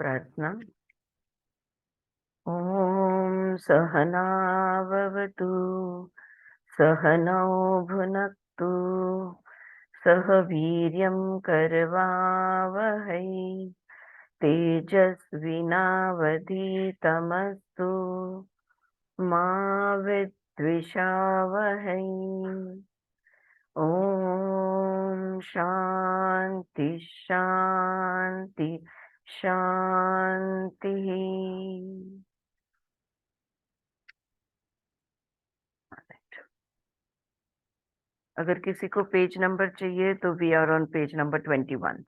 प्रार्थना। ओम सहनाववतु सहनौ भुनक्तु सह वीर्यं करवावहै तेजस्विनावधीतमस्तु मा विद्विषावहै। ओम शांति शांति शांति। अगर किसी को पेज नंबर चाहिए तो we are on page number 21।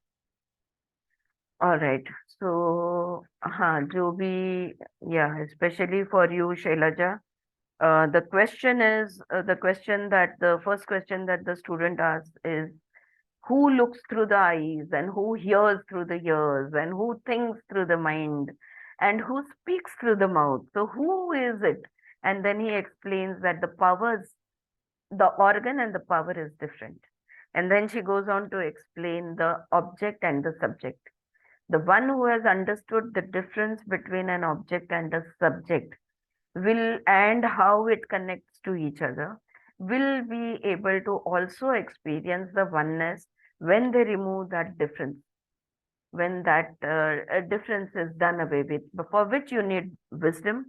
Alright, so हाँ, जो भी, या specially for you Shailaja, the question is the question that the first question that the student asks is, who looks through the eyes and who hears through the ears and who thinks through the mind and who speaks through the mouth? So who is it? And then he explains that the powers, the organ and the power is different. And then she goes on to explain the object and the subject. The one who has understood the difference between an object and a subject will, and how it connects to each other, will be able to also experience the oneness when they remove that difference, when that difference is done away with, for which you need wisdom,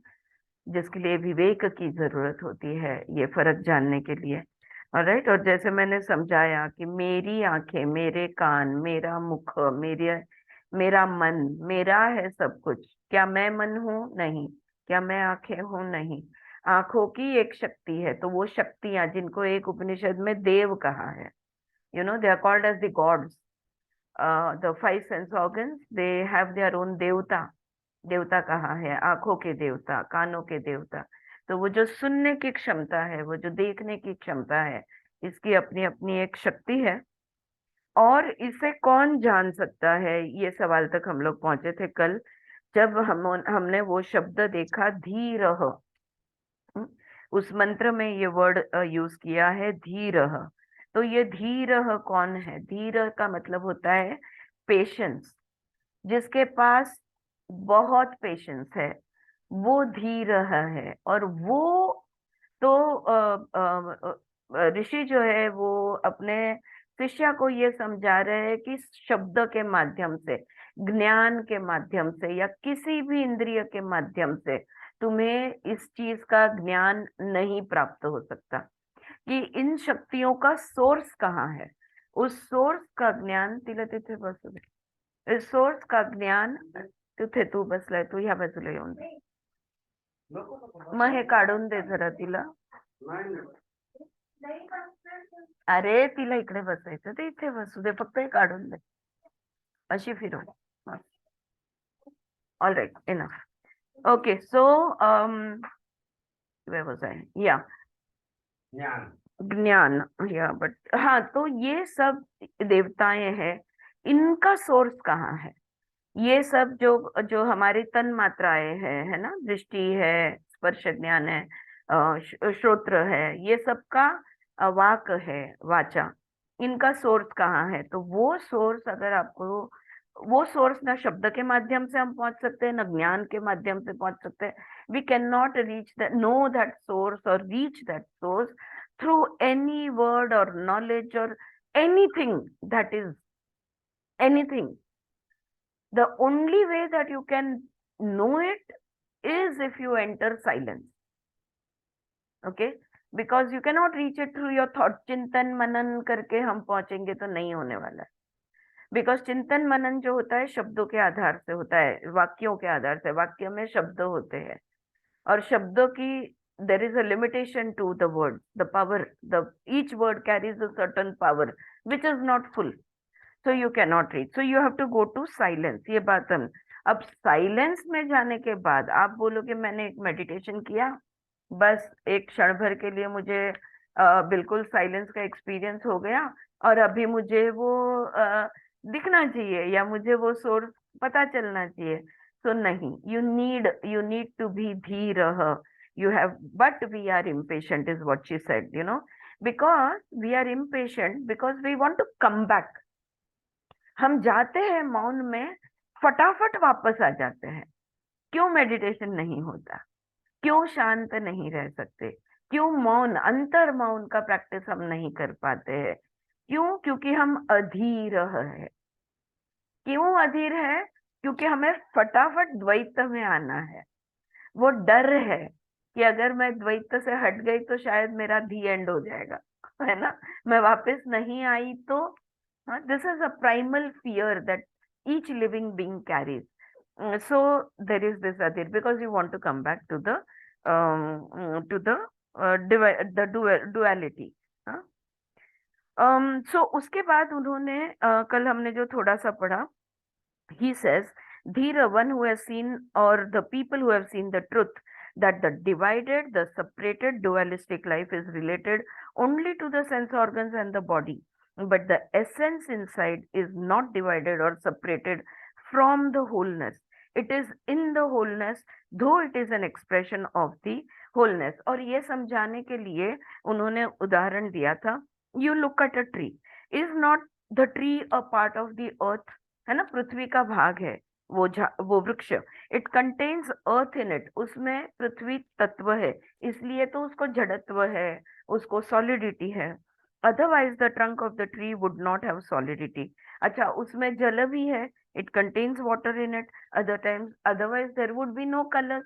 जिसके लिए विवेक की जरूरत होती है ये फर्क जानने के लिए। ऑलराइट, और जैसे मैंने समझाया कि मेरी आंखें, मेरे कान, मेरा मुख, मेरा मन, मेरा है सब कुछ। क्या मैं मन हूं? नहीं। क्या मैं आंखें हूं? नहीं। आंखों की एक शक्ति है, तो वो शक्तियां जिनको एक उपनिषद में देव कहा है, you know, they are called as the gods. The 5 sense organs, they have their own देवता। देवता कहा है, आंखों के देवता, कानों के देवता। तो वो जो सुनने की क्षमता है, वो जो देखने की क्षमता है, इसकी अपनी अपनी एक शक्ति है। और इसे कौन जान सकता है, ये सवाल तक हम लोग पहुंचे थे कल, जब हमने वो शब्द देखा धीरह। उस मंत्र में ये वर्ड यूज किया है धीरह। तो ये धीरह कौन है? धीरह का मतलब होता है पेशेंस। जिसके पास बहुत पेशेंस है वो धीरह है। और वो तो ऋषि जो है वो अपने शिष्य को ये समझा रहे हैं कि शब्द के माध्यम से, ज्ञान के माध्यम से, या किसी भी इंद्रिय के माध्यम से तुम्हें इस चीज का ज्ञान नहीं प्राप्त हो सकता कि इन शक्तियों का सोर्स कहाँ है। उस सोर्स का ज्ञान तिला तिथे बसले, इस सोर्स का ज्ञान तिथे तू बसलाय, तू ह्या बाजूला येऊन दे, मग हे काढून दे जरा तिला। अरे तिला इकडे बसायचं, ते इथे बसू दे, फक्त हे काढून दे, अशी फिरव। All right, enough. Okay, so where was I? या ज्ञान, या बट हाँ, तो ये सब देवताएं हैं, इनका सोर्स कहाँ है? ये सब जो जो हमारी तन मात्राएं हैं, है ना, दृष्टि है, स्पर्श ज्ञान है, श्रोत्र है, ये सब का वाक है, वाचा, इनका सोर्स कहाँ है? तो वो सोर्स, अगर आपको वो सोर्स ना शब्द के माध्यम से हम पहुंच सकते हैं, ना ज्ञान के माध्यम से पहुंच सकते हैं। We can not reach the know that source और reach that source through any word और नॉलेज और anything, that is anything. The only way that you can know it is if you enter silence. Okay? Because you cannot reach it through your thought. चिंतन मनन करके हम पहुंचेंगे तो नहीं होने वाला है। बिकॉज चिंतन मनन जो होता है शब्दों के आधार से होता है, वाक्यों के आधार से। वाक्य में शब्द होते हैं और शब्दों की there is a limitation to the word, the power, the each word carries a certain power which is not full, so you cannot reach, so you have to go to silence। ये बात हम, अब silence में जाने के बाद आप बोलोगे मैंने एक मेडिटेशन किया, बस एक क्षण भर के लिए मुझे बिल्कुल साइलेंस का एक्सपीरियंस हो गया और अभी मुझे वो दिखना चाहिए या मुझे वो सोर्स पता चलना चाहिए। तो नहीं, you need to be धीरः, you have, but we are impatient is what she said, you know, because we are impatient because we want to come back। हम जाते हैं मौन में फटाफट वापस आ जाते हैं। क्यों मेडिटेशन नहीं होता? क्यों शांत नहीं रह सकते? क्यों मौन, अंतर मौन का प्रैक्टिस हम नहीं कर पाते हैं? क्यों? क्योंकि हम अधीर है। क्यों अधीर है? क्योंकि हमें फटाफट द्वैत में आना है। वो डर है कि अगर मैं द्वैत से हट गई तो शायद मेरा दी एंड हो जाएगा, है ना, मैं वापस नहीं आई तो। This is a primal fear that each living being carries. So there is this Adir, because you want to come back to the duality. हाँ? So उसके बाद उन्होंने कल हमने जो थोड़ा सा पढ़ा, he says, Dhira, one who has seen, or the people who have seen the truth, that the divided, the separated dualistic life is related only to the sense organs and the body. But the essence inside is not divided or separated from the wholeness. It is in the wholeness, though it is an expression of the wholeness. और ये समझाने के लिए उन्होंने उदाहरण दिया था, you look at a tree. Is not the tree a part of the earth? है ना, पृथ्वी का भाग है वो वृक्ष। It contains earth in it, उसमें पृथ्वी तत्व है, इसलिए तो उसको जड़त्व है, उसको सॉलिडिटी है। Otherwise the trunk of the tree would not have solidity. अच्छा, उसमें जल भी है, it contains water in it, other times otherwise there would be no colour,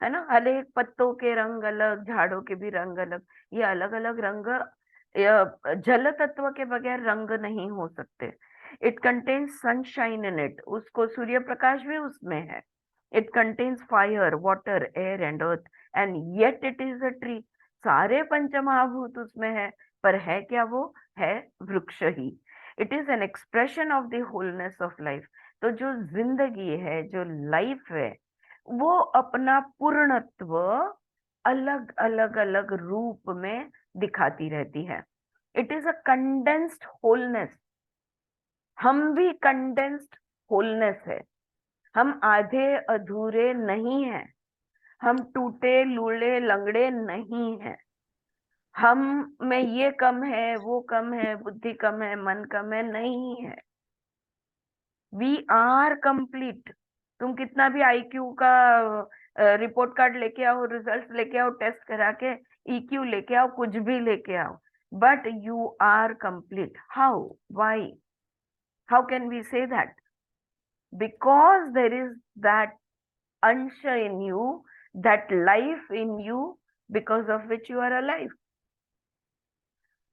है ना। हर एक पत्तों के रंग अलग, झाड़ों के भी रंग अलग, ये अलग अलग रंग जल तत्व के बगैर रंग नहीं हो सकते। It contains sunshine in it, उसको सूर्य प्रकाश भी उसमें है। It contains fire, water, air and earth, and yet it is a tree. सारे पंचमहाभूत उसमें है, पर है क्या? वो है वृक्ष ही। It is an expression of the wholeness of life. तो जो जिंदगी है, जो लाइफ है, वो अपना पूर्णत्व अलग अलग अलग रूप में दिखाती रहती है। It is a condensed wholeness. हम भी कंडेंस्ड होलनेस है। हम आधे अधूरे नहीं हैं, हम टूटे लूले लंगड़े नहीं हैं। हम में ये कम है, वो कम है, बुद्धि कम है, मन कम है, नहीं है। We are complete. तुम कितना भी आईक्यू का रिपोर्ट कार्ड लेके आओ, रिजल्ट लेके आओ, टेस्ट करा के ईक्यू लेके आओ, कुछ भी लेके आओ, but you are complete. How? Why? How can we say that? Because there is that अंश in you, that life in you, because of which you are alive.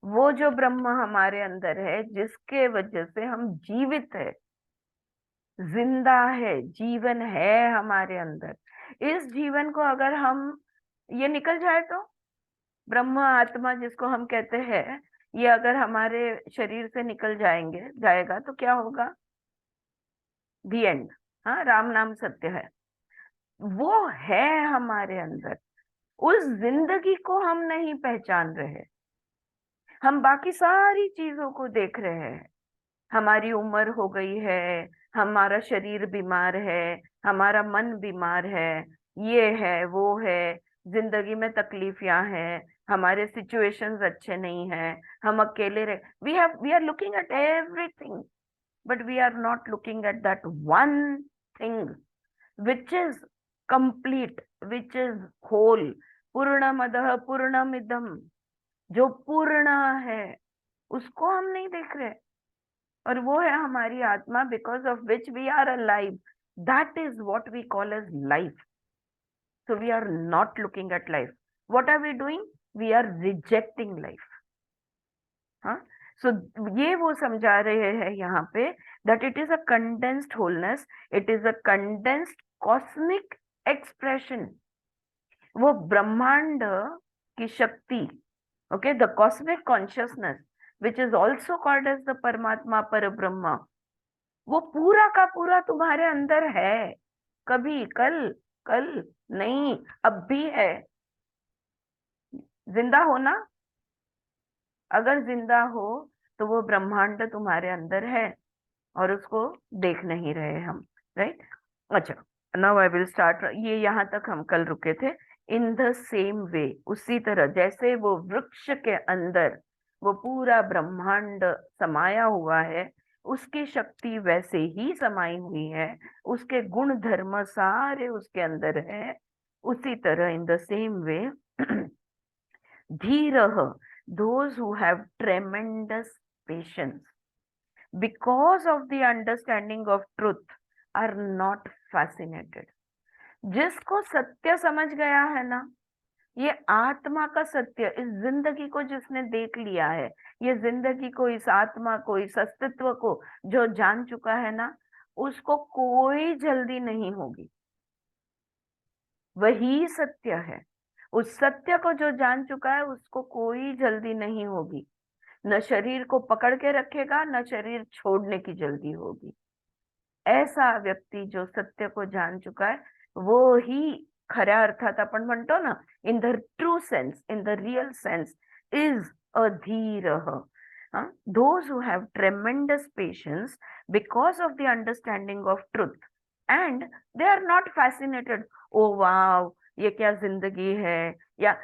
वो जो ब्रह्म हमारे अंदर है, जिसके वजह से हम जीवित है, जिंदा है, जीवन है हमारे अंदर। इस जीवन को अगर हम, ये निकल जाए तो, ब्रह्म आत्मा जिसको हम कहते हैं, ये अगर हमारे शरीर से निकल जाएगा तो क्या होगा? दी एंड। हाँ, राम नाम सत्य है। वो है हमारे अंदर। उस जिंदगी को हम नहीं पहचान रहे, हम बाकी सारी चीजों को देख रहे हैं। हमारी उम्र हो गई है, हमारा शरीर बीमार है, हमारा मन बीमार है, ये है, वो है, जिंदगी में तकलीफियां हैं, हमारे सिचुएशंस अच्छे नहीं हैं, हम अकेले रह, we are looking at everything, but we are not looking at that one thing which is complete, which is whole. पूर्णमदः पूर्णमिदम, जो पूर्ण है, उसको हम नहीं देख रहे, और वो है हमारी आत्मा, because of which we are alive. That is what we call as life. So we are not looking at life. What are we doing? We are rejecting life. हाँ, सो ये वो समझा रहे हैं यहाँ पे, that it is a condensed wholeness, it is a condensed cosmic expression. वो ब्रह्मांड की शक्ति, okay, the cosmic consciousness which is also called as the परमात्मा, पर ब्रह्मा, वो पूरा का पूरा तुम्हारे अंदर है। कभी कल, कल नहीं, अब भी है। जिंदा हो ना? अगर जिंदा हो तो वो ब्रह्मांड तुम्हारे अंदर है, और उसको देख नहीं रहे हम, राइट? अच्छा, नाउ आई विल स्टार्ट। ये यहाँ तक हम कल रुके थे। इन द सेम वे, उसी तरह जैसे वो वृक्ष के अंदर वो पूरा ब्रह्मांड समाया हुआ है, उसकी शक्ति वैसे ही समाई हुई है, उसके गुण धर्म सारे उसके अंदर है। उसी तरह इन द सेम वे धीरः, those who have tremendous patience because of the understanding of truth are not fascinated। जिसको सत्य समझ गया है ना, ये आत्मा का सत्य, इस जिंदगी को जिसने देख लिया है, ये जिंदगी को, इस आत्मा को, इस अस्तित्व को जो जान चुका है ना, उसको कोई जल्दी नहीं होगी। वही सत्य है। उस सत्य को जो जान चुका है उसको कोई जल्दी नहीं होगी। न शरीर को पकड़ के रखेगा, न शरीर छोड़ने की जल्दी होगी। ऐसा व्यक्ति जो सत्य को जान चुका है, वो ही खऱ्या अर्थात आपण म्हणतो ना, in the true sense, in the real sense, is a धीरः। Those who have tremendous patience because of the understanding of truth, and they are not fascinated, oh wow, ये क्या जिंदगी है, या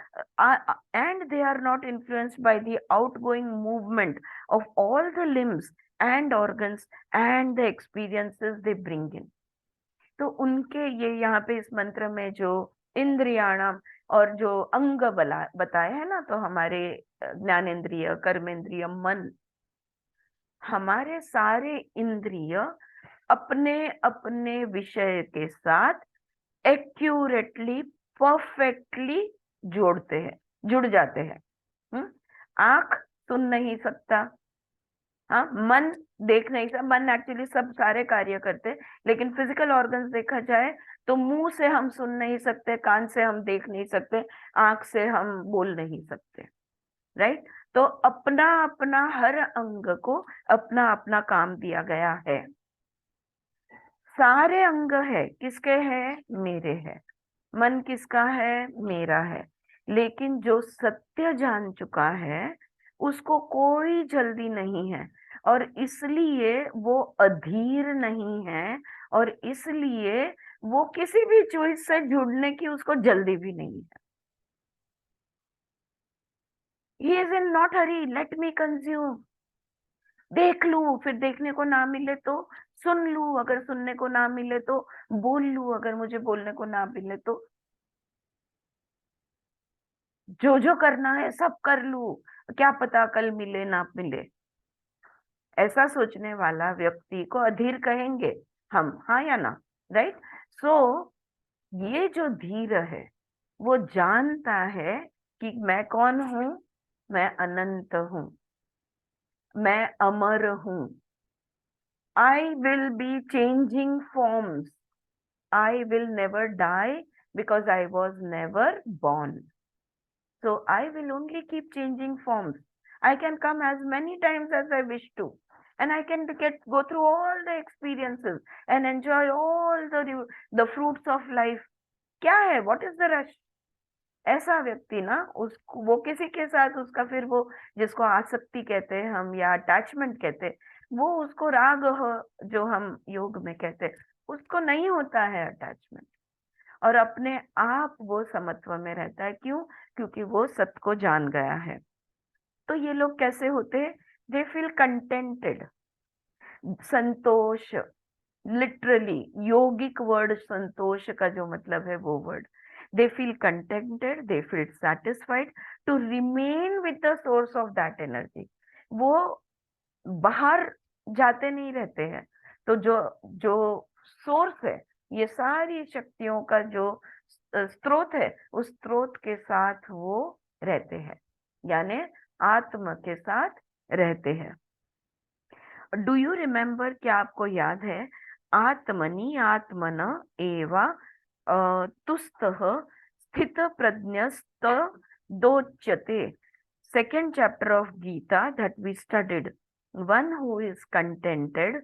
and they are not influenced by the outgoing movement of all the limbs and organs and the experiences they bring in। तो उनके ये यहाँ पे इस मंत्र में जो इंद्रियाणम और जो अंग बताए हैं ना, तो हमारे ज्ञानेन्द्रिय, कर्मेंद्रिय, मन, हमारे सारे इंद्रिय अपने अपने विषय के साथ एक्यूरेटली, परफेक्टली जोड़ते हैं, जुड़ जाते हैं। आंख सुन नहीं सकता, हाँ, मन देख नहीं सकता, मन एक्चुअली सब सारे कार्य करते हैं, लेकिन फिजिकल ऑर्गन्स देखा जाए तो मुंह से हम सुन नहीं सकते, कान से हम देख नहीं सकते, आंख से हम बोल नहीं सकते, राइट। तो अपना अपना हर अंग को अपना अपना काम दिया गया है। सारे अंग है किसके है? मेरे है। मन किसका है? मेरा है। लेकिन जो सत्य जान चुका है उसको कोई जल्दी नहीं है, और इसलिए वो अधीर नहीं है, और इसलिए वो किसी भी चीज से जुड़ने की उसको जल्दी भी नहीं है। He is in not Hari, let me consume. देख लूं, फिर देखने को ना मिले तो सुन लूं, अगर सुनने को ना मिले तो बोल लूं, अगर मुझे बोलने को ना मिले तो जो जो करना है सब कर लूं, क्या पता कल मिले ना मिले। ऐसा सोचने वाला व्यक्ति को अधीर कहेंगे हम, हाँ या ना, राइट। सो ये जो धीर है वो जानता है कि मैं कौन हूं, मैं अनंत हूं, मैं अमर हूं। I will be changing forms. I will never die because I was never born. So I will only keep changing forms. I can come as many times as I wish to. And I can go through all the experiences and enjoy all the fruits of life. क्या है? What is the rush? ऐसा व्यक्ति ना, उसको वो किसी के साथ उसका फिर वो जिसको आसक्ति कहते हैं हम या अटैचमेंट कहते हैं, वो उसको राग जो हम योग में कहते हैं, उसको नहीं होता है अटैचमेंट, और अपने आप वो समत्व में रहता है। क्यों? क्योंकि वो सत्य को जान गया है। तो ये लोग कैसे होते हैं? They feel contented. संतोष, लिटरली योगिक वर्ड संतोष का जो मतलब है वो word, they feel contented, they feel satisfied to remain with the source of that energy। वो बाहर जाते नहीं रहते हैं। तो जो जो सोर्स है, ये सारी शक्तियों का जो स्रोत है, उस स्रोत के साथ वो रहते हैं, यानी आत्मा के साथ रहते हैं। डू यू रिमेम्बर, क्या आपको याद है? आत्मनि आत्मन एवा तुस्तः स्थित प्रज्ञस्त दोच्यते। Second chapter of Gita that we studied. One who is contented,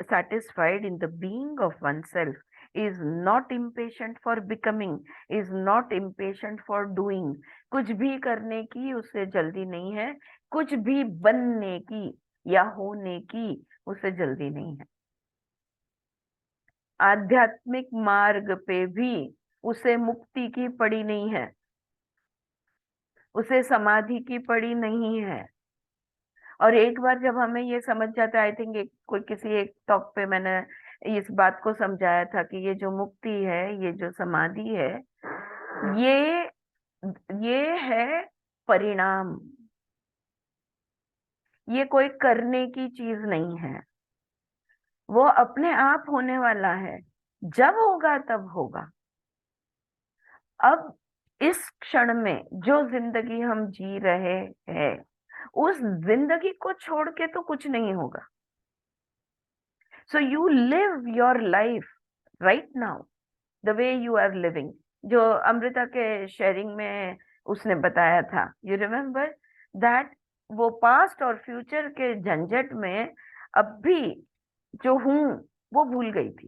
satisfied in the being of oneself, is not impatient for becoming, is not impatient for doing। कुछ भी करने की उसे जल्दी नहीं है, कुछ भी बनने की या होने की उसे जल्दी नहीं है। आध्यात्मिक मार्ग पे भी उसे मुक्ति की पड़ी नहीं है, उसे समाधि की पड़ी नहीं है, और एक बार जब हमें ये समझ जाता है, आई थिंक एक कोई किसी एक टॉक पे मैंने इस बात को समझाया था कि ये जो मुक्ति है, ये जो समाधि है, ये ये है परिणाम, ये कोई करने की चीज नहीं है, वो अपने आप होने वाला है, जब होगा तब होगा। अब इस क्षण में जो जिंदगी हम जी रहे हैं, उस जिंदगी को छोड़ के तो कुछ नहीं होगा। So you live your life right now the way you are living. जो अमृता के शेयरिंग में उसने बताया था, यू रिमेम्बर दैट वो पास्ट और फ्यूचर के झंझट में अभी जो हूं वो भूल गई थी,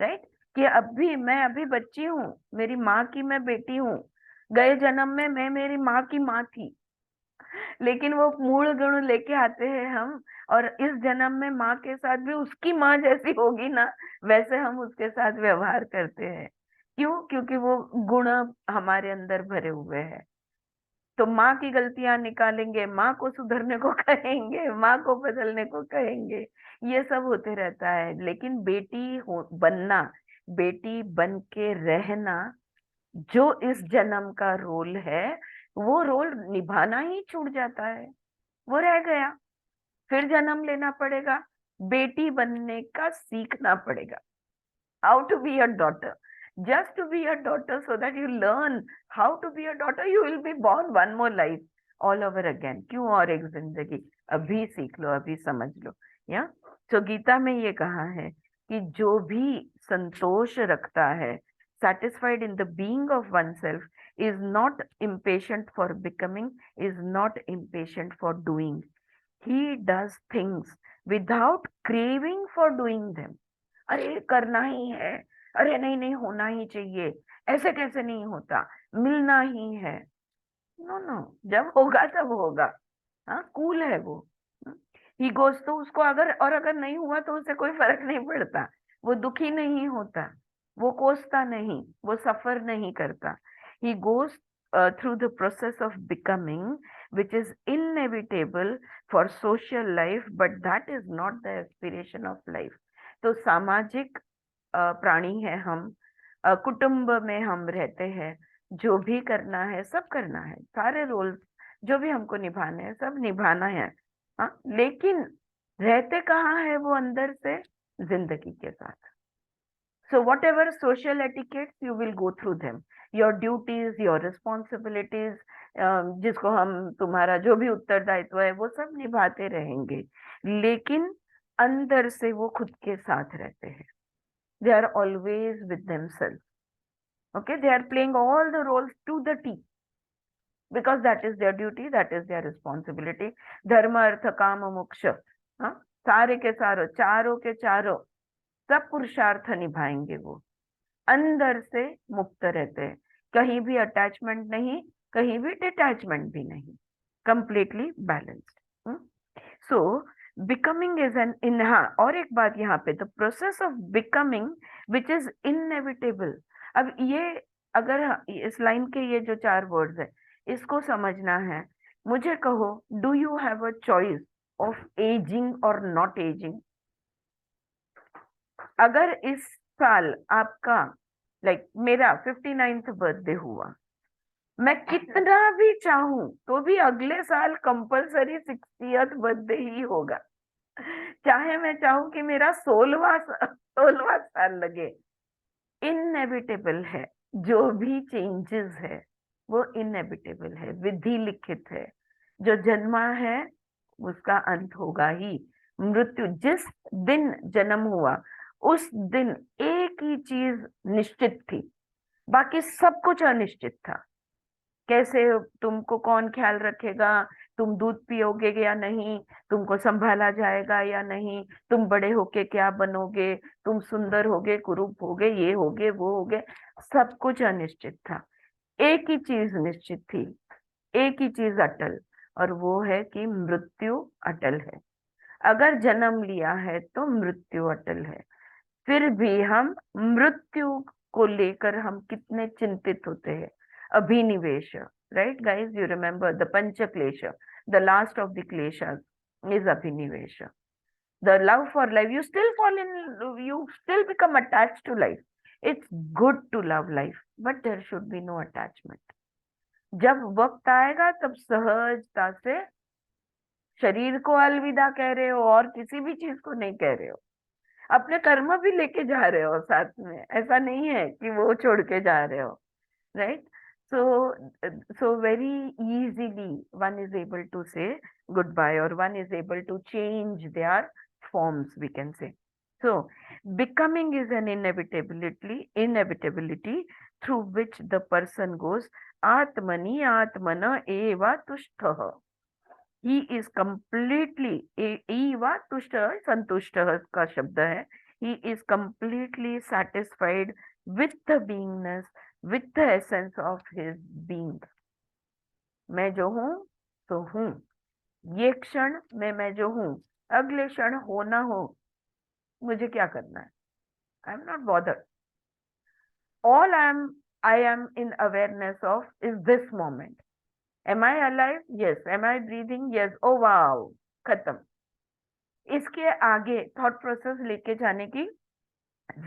राइट? कि अभी मैं अभी बच्ची हूँ, मेरी माँ की मैं बेटी हूँ, गए जन्म में मैं मेरी माँ की माँ थी, लेकिन वो मूल गुण लेके आते हैं हम, और इस जन्म में माँ के साथ भी उसकी माँ जैसी होगी ना, वैसे हम उसके साथ व्यवहार करते हैं। क्यों? क्योंकि वो गुण हमारे अंदर भरे हुए हैं। तो माँ की गलतियां निकालेंगे, माँ को सुधरने को कहेंगे, माँ को बदलने को कहेंगे, ये सब होते रहता है। लेकिन बेटी हो बनना, बेटी बन के रहना, जो इस जन्म का रोल है, वो रोल निभाना ही छूट जाता है, वो रह गया। फिर जन्म लेना पड़ेगा, बेटी बनने का सीखना पड़ेगा, how to be a daughter, just to be a daughter, so that you learn how to be a daughter. You will be born one more life all over again. क्यों और एक जिंदगी? अभी सीख लो, अभी समझ लो। या तो गीता में ये कहा है कि जो भी संतोष रखता है, satisfied in the being of oneself, is not impatient for becoming, is not impatient for doing. He does things without craving for doing them. अरे करना ही है, अरे नहीं नहीं होना ही चाहिए, ऐसे कैसे नहीं होता, मिलना ही है। नो नो, जब होगा तब होगा। हाँ, कूल है वो। ही गोज, तो उसको अगर और अगर नहीं हुआ तो उसे कोई फर्क नहीं पड़ता, वो दुखी नहीं होता, वो कोसता नहीं, वो सफर नहीं करता। He goes through the process of becoming, which is inevitable for social life, but that is not the aspiration of life. तो सामाजिक प्राणी है हम, कुटुंब में हम रहते हैं, जो भी करना है सब करना है, सारे रोल जो भी हमको निभाने हैं सब निभाना है। हाँ, लेकिन रहते कहाँ है वो अंदर से? जिंदगी के साथ। So whatever social etiquettes, you will go through them. Your duties, your responsibilities, जिसको हम तुम्हारा जो भी उत्तरदायित्व है वो सब निभाते रहेंगे, लेकिन अंदर से वो खुद के साथ रहते हैं। They are always with themselves. Okay, they are playing all the roles to the T, because that is their duty, that is their responsibility. धर्म अर्थ काम मोक्ष, हाँ, सारे के सारे, चारों के चारों सब पुरुषार्थ निभाएंगे वो, अंदर से मुक्त रहते हैं, कहीं भी अटैचमेंट नहीं, कहीं भी डिटैचमेंट भी नहीं, completely balanced. So becoming is an in, हाँ, और एक बात यहाँ पे, the process of becoming which is inevitable. अब ये अगर इस लाइन के ये जो 4 वर्ड्स है, इसको समझना है, मुझे कहो, do you have a choice of ageing और नॉट एजिंग? अगर इस साल आपका, लाइक मेरा 59th बर्थडे हुआ, मैं कितना भी चाहूं तो भी अगले साल कंपलसरी 60th बर्थडे ही होगा, चाहे मैं चाहूं कि मेरा 16वां साल लगे। इनएविटेबल है, जो भी चेंजेस है वो इनएविटेबल है, विधि लिखित है। जो जन्मा है उसका अंत होगा ही। मृत्यु, जिस दिन जन्म हुआ उस दिन एक ही चीज निश्चित थी, बाकी सब कुछ अनिश्चित था। कैसे तुमको कौन ख्याल रखेगा, तुम दूध पियोगे या नहीं, तुमको संभाला जाएगा या नहीं, तुम बड़े होके क्या बनोगे, तुम सुंदर होगे, कुरूप होगे, ये होगे वो होगे, सब कुछ अनिश्चित था। एक ही चीज निश्चित थी, एक ही चीज अटल, और वो है कि मृत्यु अटल है। अगर जन्म लिया है तो मृत्यु अटल है। फिर भी हम मृत्यु को लेकर हम कितने चिंतित होते हैं। अभिनिवेश, right guys, you remember the पंच क्लेश, the last of the kleshas is abhinivesha. The love for life, you still fall in, you still become attached to life. It's good to love life, but there should be no attachment. जब वक्त आएगा तब सहजता से शरीर को अलविदा कह रहे हो और किसी भी चीज को नहीं कह रहे हो, अपने कर्म भी लेके जा रहे हो साथ में, ऐसा नहीं है कि वो छोड़ के जा रहे हो, right? So very easily one is able to say goodbye, or one is able to change their forms, we can say. So becoming is an inevitability through which the person goes. Atmani atmana eva tushtah. He is completely eva tushtah, santushtah का शब्द है. He is completely satisfied with the beingness, with the essence of his being. मैं जो हूं तो हूं, ये क्षण में मैं जो हूं, अगले क्षण हो ना हो, मुझे क्या करना है? I am not bothered. All I am in awareness of is this moment. Am I alive? Yes. Am I breathing? Yes. Oh wow, खत्म. इसके आगे थॉट प्रोसेस लेके जाने की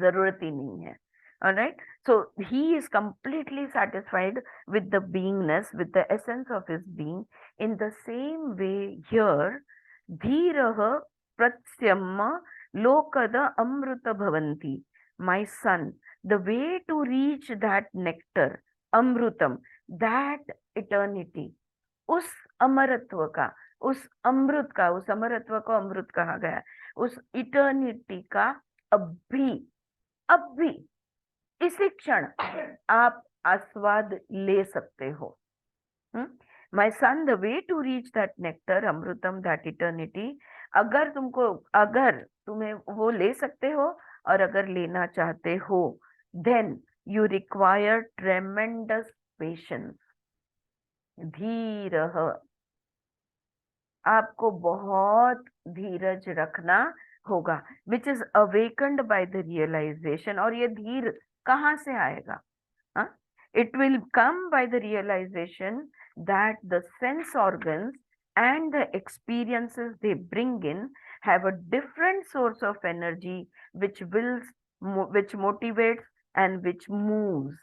जरूरत ही नहीं है. Alright, so he is completely satisfied with the beingness, with the essence of his being. In the same way here, dhirah pratyamma lokada amruta bhavanti. My son, the way to reach that nectar, amrutam, that eternity, उस अमरत्व का, उस अमृत का, उस अमरत्व को अमृत कहा गया, उस इटर्निटी का अब भी इसी क्षण आप आस्वाद ले सकते हो. My son, the way to reach that nectar अमृतम, दैट इटर्निटी, अगर तुम्हें वो ले सकते हो और अगर लेना चाहते हो, then you require tremendous patience. धीरह, आपको बहुत धीरज रखना होगा, which is awakened by the realization. और ये धीर कहाँ से आएगा? It will come by the realization that the sense organs and the experiences they bring in have a different source of energy which motivates and which moves.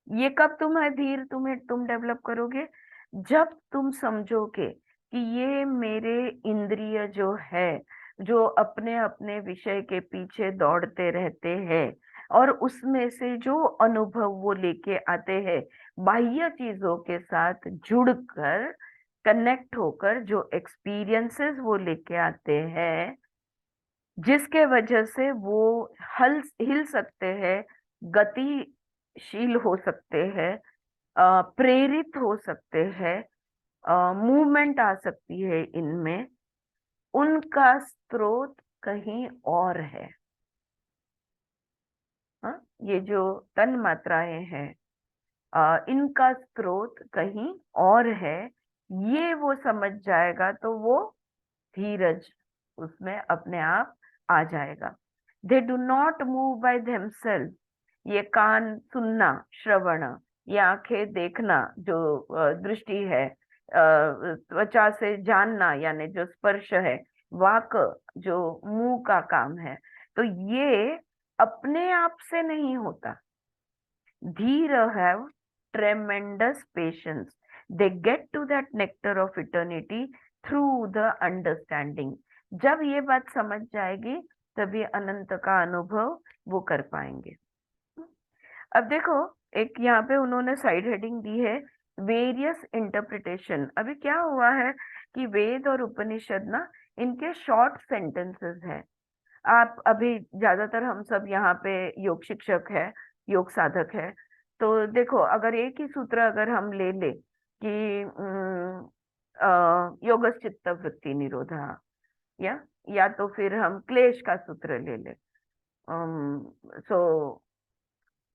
ये कब तुम develop करोगे? जब तुम समझोगे कि ये मेरे इंद्रिय जो है, जो अपने अपने विषय के पीछे दौड़ते रहते हैं और उसमें से जो अनुभव वो लेके आते हैं, बाह्य चीजों के साथ जुड़कर, कनेक्ट होकर जो एक्सपीरियंसेस वो लेके आते हैं, जिसके वजह से वो हिल सकते हैं, गतिशील हो सकते हैं, प्रेरित हो सकते हैं, मूवमेंट आ सकती है इनमें, उनका स्रोत कहीं और है. ये जो तन मात्राएं हैं, इनका स्रोत कहीं और है. ये वो समझ जाएगा तो वो धीरज उसमें अपने आप आ जाएगा. They do not move by themselves. ये कान सुनना, श्रवण, ये आंखें देखना, जो दृष्टि है, त्वचा से जानना यानी जो स्पर्श है, वाक जो मुंह का काम है, तो ये अपने आप से नहीं होता. धीर have tremendous patience. They get to that nectar of eternity through the understanding. जब ये बात समझ जाएगी तभी अनंत का अनुभव वो कर पाएंगे. अब देखो, एक यहाँ पे उन्होंने साइड हेडिंग दी है, वेरियस इंटरप्रिटेशन. अभी क्या हुआ है कि वेद और उपनिषद ना, इनके शॉर्ट सेंटेंसेस हैं. आप अभी ज्यादातर हम सब यहाँ पे योग शिक्षक है, योग साधक है, तो देखो अगर एक ही सूत्र अगर हम ले कि योगश्चित्त वृत्ति निरोधा, या तो फिर हम क्लेश का सूत्र ले. सो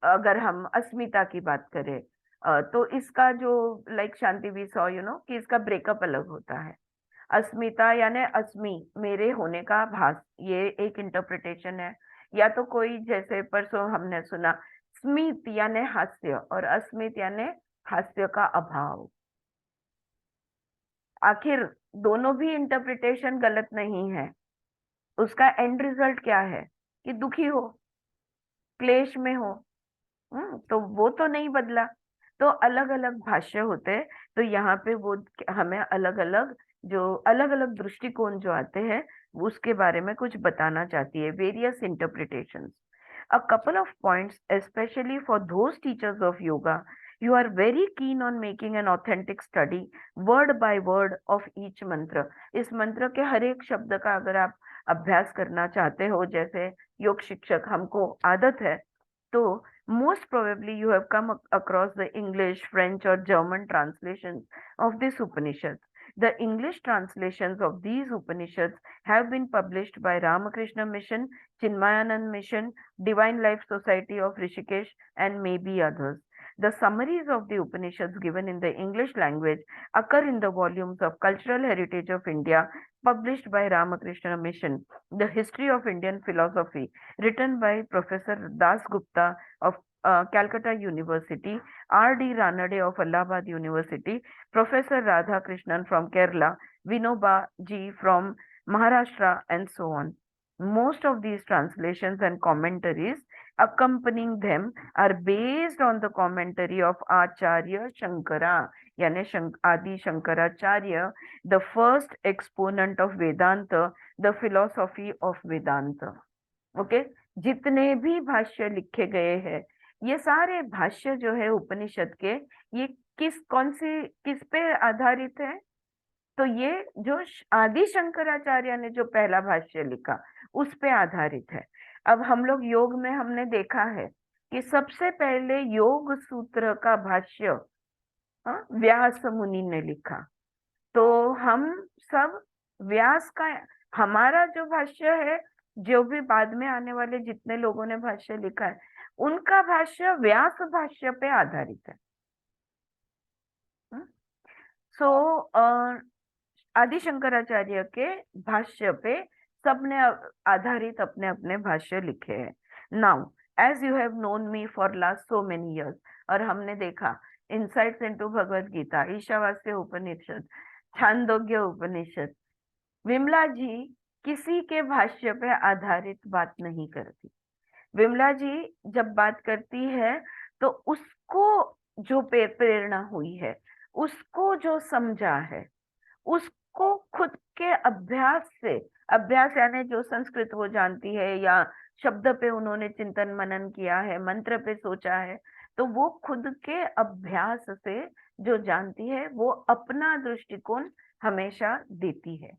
अगर हम अस्मिता की बात करें, तो इसका जो लाइक शांति वी सॉ कि इसका ब्रेकअप अलग होता है. अस्मिता यानी अस्मि, मेरे होने का भास, ये एक इंटरप्रिटेशन है. या तो कोई जैसे परसों हमने सुना स्मित यानी हास्य और अस्मित यानी हास्य का अभाव. आखिर दोनों भी इंटरप्रिटेशन गलत नहीं है, उसका एंड रिजल्ट क्या है कि दुखी हो, क्लेश में हो। तो वो तो नहीं बदला। तो अलग अलग भाष्य होते हैं, तो यहाँ पे वो हमें अलग अलग, जो अलग अलग दृष्टिकोण जो आते हैं उसके बारे में कुछ बताना चाहती है, various interpretations. A couple of points, especially for those teachers of yoga, you are very keen on making an authentic study, word by word of each mantra. इस मंत्र के हर एक शब्द का अगर आप अभ्यास करना चाहते हो, जैसे योग शिक्षक हमको आदत है, तो most probably you have come across the English, French or German translations of this Upanishads. The English translations of these Upanishads have been published by Ramakrishna Mission, Chinmayanand Mission, Divine Life Society of Rishikesh, and maybe others. The summaries of the Upanishads given in the English language occur in the volumes of Cultural Heritage of India published by Ramakrishna Mission, The History of Indian Philosophy, written by Professor Das Gupta of Calcutta University, R.D. Ranade of Allahabad University, Professor Radha Krishnan from Kerala, Vinoba Ji from Maharashtra, and so on. Most of these translations and commentaries accompanying them are based on the commentary of Acharya Shankara, yani Adi Shankaracharya, the first exponent of Vedanta, the philosophy of Vedanta. Okay जितने भी भाष्य लिखे गए हैं, ये सारे भाष्य जो है उपनिषद के, ये किस पे आधारित है? तो ये जो आदि शंकराचार्य ने जो पहला भाष्य लिखा उस पे आधारित है। अब हम लोग योग में हमने देखा है कि सबसे पहले योग सूत्र का भाष्य व्यास मुनि ने लिखा। तो हम सब व्यास का, हमारा जो भाष्य है, जो भी बाद में आने वाले जितने लोगों ने भाष्य लिखा है, उनका भाष्य व्यास भाष्य पे आधारित है। सो आदि शंकराचार्य के भाष्य पे सबने आधारित अपने अपने भाष्य लिखे हैं। Now as you have known me for last so many years, और हमने देखा इनसाइट्स इनटू भगवत गीता, ईशावास्य उपनिषद, छांदोग्य उपनिषद, विमला जी किसी के भाष्य पे आधारित बात नहीं करती। विमला जी जब बात करती है तो उसको जो प्रेरणा हुई है, उसको जो समझा है, उसको खुद के अभ्यास से, अभ्यास यानी जो संस्कृत वो जानती है या शब्द पे उन्होंने चिंतन मनन किया है, मंत्र पे सोचा है, तो वो खुद के अभ्यास से जो जानती है वो अपना दृष्टिकोण हमेशा देती है।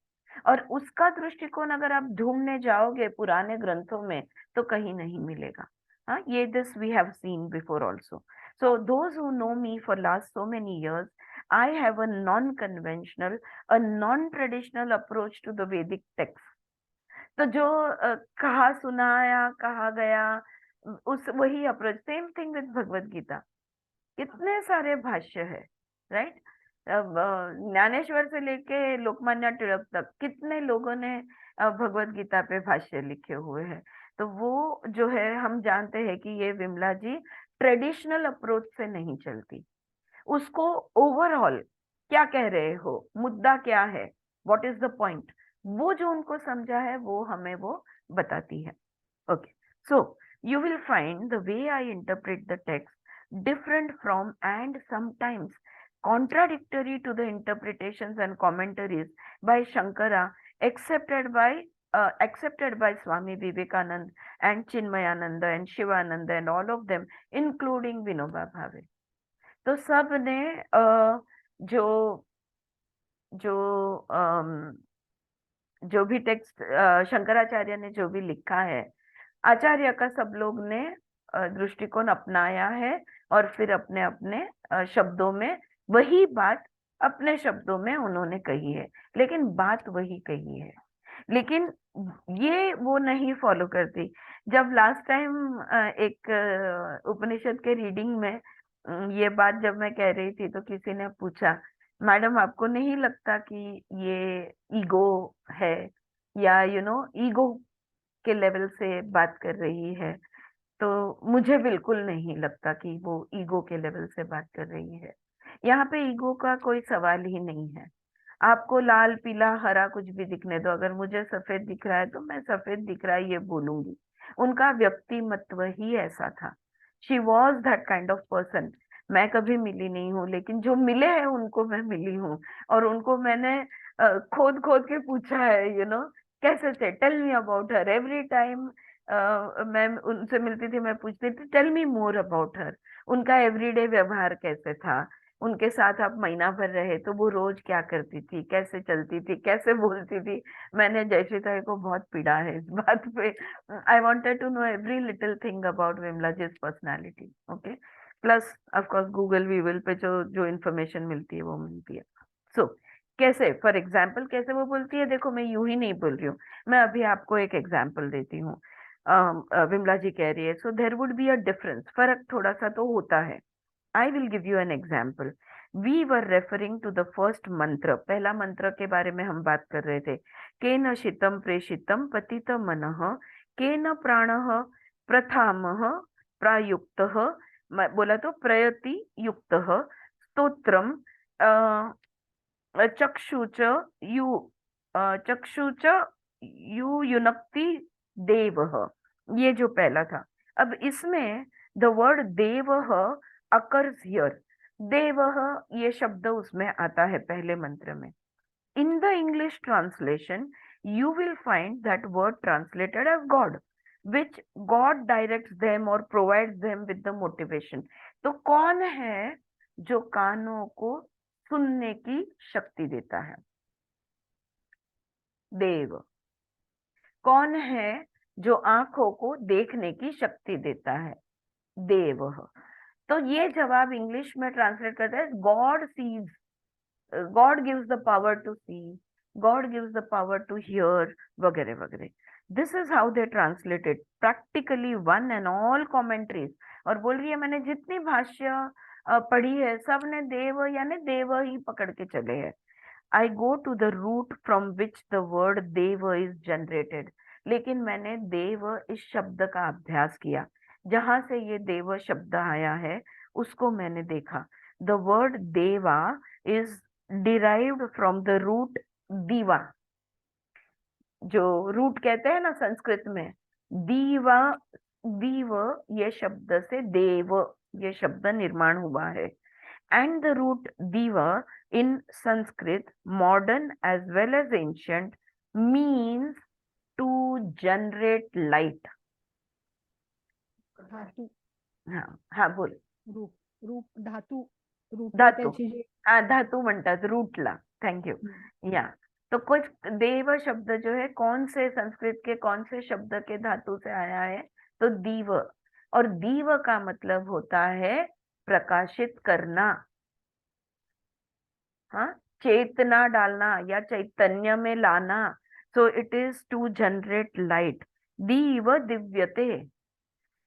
और उसका दृष्टिकोण अगर आप ढूंढने जाओगे पुराने ग्रंथों में तो कहीं नहीं मिलेगा। हाँ, ये this we have seen before also. So those who know me for last so many years, I have a non-conventional, a non-traditional approach to the Vedic text. तो जो कहा सुनाया कहा गया, उस वही approach, same thing with Bhagavad Gita. कितने सारे भाष्य है, राइट? ज्ञानेश्वर से लेके लोकमान्य तिलक तक कितने लोगों ने भगवत गीता पे भाष्य लिखे हुए हैं। तो वो जो है हम जानते हैं कि ये विमला जी ट्रेडिशनल अप्रोच से नहीं चलती। उसको ओवरऑल क्या कह रहे हो, मुद्दा क्या है, व्हाट इज द पॉइंट, वो जो उनको समझा है वो हमें वो बताती है। Okay, so you will find the way I interpret the text different from and sometimes contradictory to the interpretations and commentaries by Shankara accepted by Swami Vivekanand and Chinmayananda and Shivananda and all of them, including Vinoba Bhave. तो सब ने जो जो जो भी text Shankaracharya ने जो भी लिखा है, आचार्य का सब लोग ने दृष्टिकोण अपनाया है और फिर अपने अपने शब्दों में वही बात अपने शब्दों में उन्होंने कही है, लेकिन बात वही कही है। लेकिन ये वो नहीं फॉलो करती। जब लास्ट टाइम एक उपनिषद के रीडिंग में ये बात जब मैं कह रही थी तो किसी ने पूछा, मैडम आपको नहीं लगता कि ये ईगो है, या ईगो के लेवल से बात कर रही है? तो मुझे बिल्कुल नहीं लगता कि वो ईगो के लेवल से बात कर रही है। यहाँ पे ईगो का कोई सवाल ही नहीं है। आपको लाल पीला हरा कुछ भी दिखने दो, अगर मुझे सफेद दिख रहा है तो मैं सफेद दिख रहा है ये बोलूंगी। उनका व्यक्तिमत्व ही ऐसा था। She was that kind of person. मैं कभी मिली नहीं हूँ, लेकिन जो मिले हैं उनको मैं मिली हूँ, और उनको मैंने खोद खोद के पूछा है, कैसे थे, tell me about her. Every time मैं उनसे मिलती थी, मैं पूछती थी tell me more about her. उनका एवरीडे व्यवहार कैसे था, उनके साथ आप महीना भर रहे तो वो रोज क्या करती थी, कैसे चलती थी, कैसे बोलती थी। मैंने जयश्रीता को बहुत पीड़ा है इस बात पे। I wanted to know every little thing about Vimala ji's personality. Okay, plus of course Google वीगल पे जो जो इन्फॉर्मेशन मिलती है वो मिलती है। सो कैसे, फॉर एग्जाम्पल कैसे वो बोलती है, देखो मैं यूं ही नहीं बोल रही हूँ, मैं अभी आपको एक एग्जाम्पल देती हूँ। विमला जी कह रही है, so there would be a difference, फर्क थोड़ा सा तो होता है। I will give you an example. We were referring to the first मंत्र, पहला मंत्र के बारे में हम बात कर रहे थे। केन शितम प्रेषितम पतित मनः, केन प्राणः प्रथामः प्रायुक्तः, बोला तो प्रयति युक्तः, स्तोत्रम चक्षुच यु चक्षुच यु युनक्ति देवः। ये जो पहला था। अब इसमें द वर्ड देवः अकर्स हियर। देवः ये शब्द उसमें आता है पहले मंत्र में। In the English translation you will find that word translated as God, which God directs them और provides them with the motivation. तो कौन है जो कानों को सुनने की शक्ति देता है? देव। कौन है जो आंखों को देखने की शक्ति देता है? देव। तो ये जवाब इंग्लिश में ट्रांसलेट करता है God sees, God gives the power to see, God gives the power to hear, वगैरह वगैरह। This is how they translated practically one and all commentaries. और बोल रही है मैंने जितनी भाष्य पढ़ी है सब ने देव यानी देव ही पकड़ के चले हैं। I go to the root from which the word देव इज जनरेटेड। लेकिन मैंने देव इस शब्द का अभ्यास किया, जहां से ये देव शब्द आया है उसको मैंने देखा। The word deva is derived from the root diva, जो रूट कहते हैं ना संस्कृत में, दीवा। दीव ये शब्द से देव ये शब्द निर्माण हुआ है। And the root diva in Sanskrit, modern as well as ancient, means to generate light. धातू, हाँ हाँ बोल। रूप, रूप धातू, रूपला धातू, त्याची जे हाँ धातू म्हणतात रूटला। Thank you. या तो कुछ देव शब्द जो है कौन से संस्कृत के कौन से शब्द के धातु से आया है? तो दीव। और दीव का मतलब होता है प्रकाशित करना। हाँ, चेतना डालना या चैतन्य में लाना। So it is to generate light. दीव दिव्यते,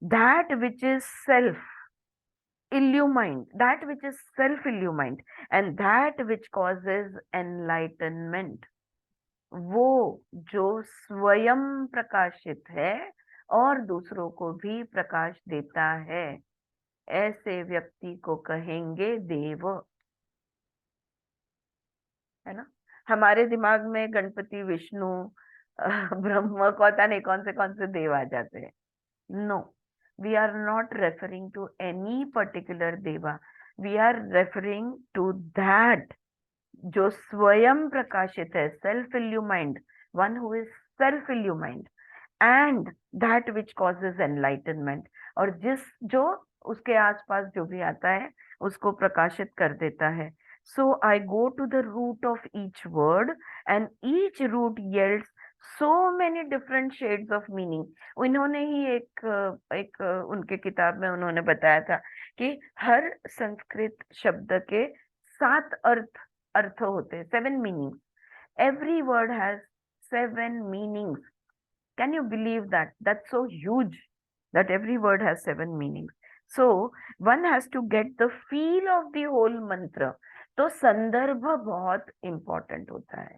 that which is self illumined, that which is self illumined, and that which causes enlightenment। वो जो स्वयं प्रकाशित है और दूसरों को भी प्रकाश देता है, ऐसे व्यक्ति को कहेंगे देव। है ना? हमारे दिमाग में गणपति, विष्णु, ब्रह्म, पता नहीं कौन से देव आ जाते हैं। No, we are not referring to any particular देवा, we are referring to that जो स्वयं प्रकाशित है, self illumined, one who is self illumined, and that which causes enlightenment, और जो उसके आसपास जो भी आता है उसको प्रकाशित कर देता है। So I go to the root of each word and each root yields so many different shades of meaning। उन्होंने ही एक उनके किताब में उन्होंने बताया था कि हर संस्कृत शब्द के 7 अर्थ होते हैं, 7 meanings. Every word has 7 meanings। Can you believe that? That's so huge that every word has 7 meanings। So one has to get the feel of the whole mantra। तो संदर्भ बहुत इंपॉर्टेंट होता है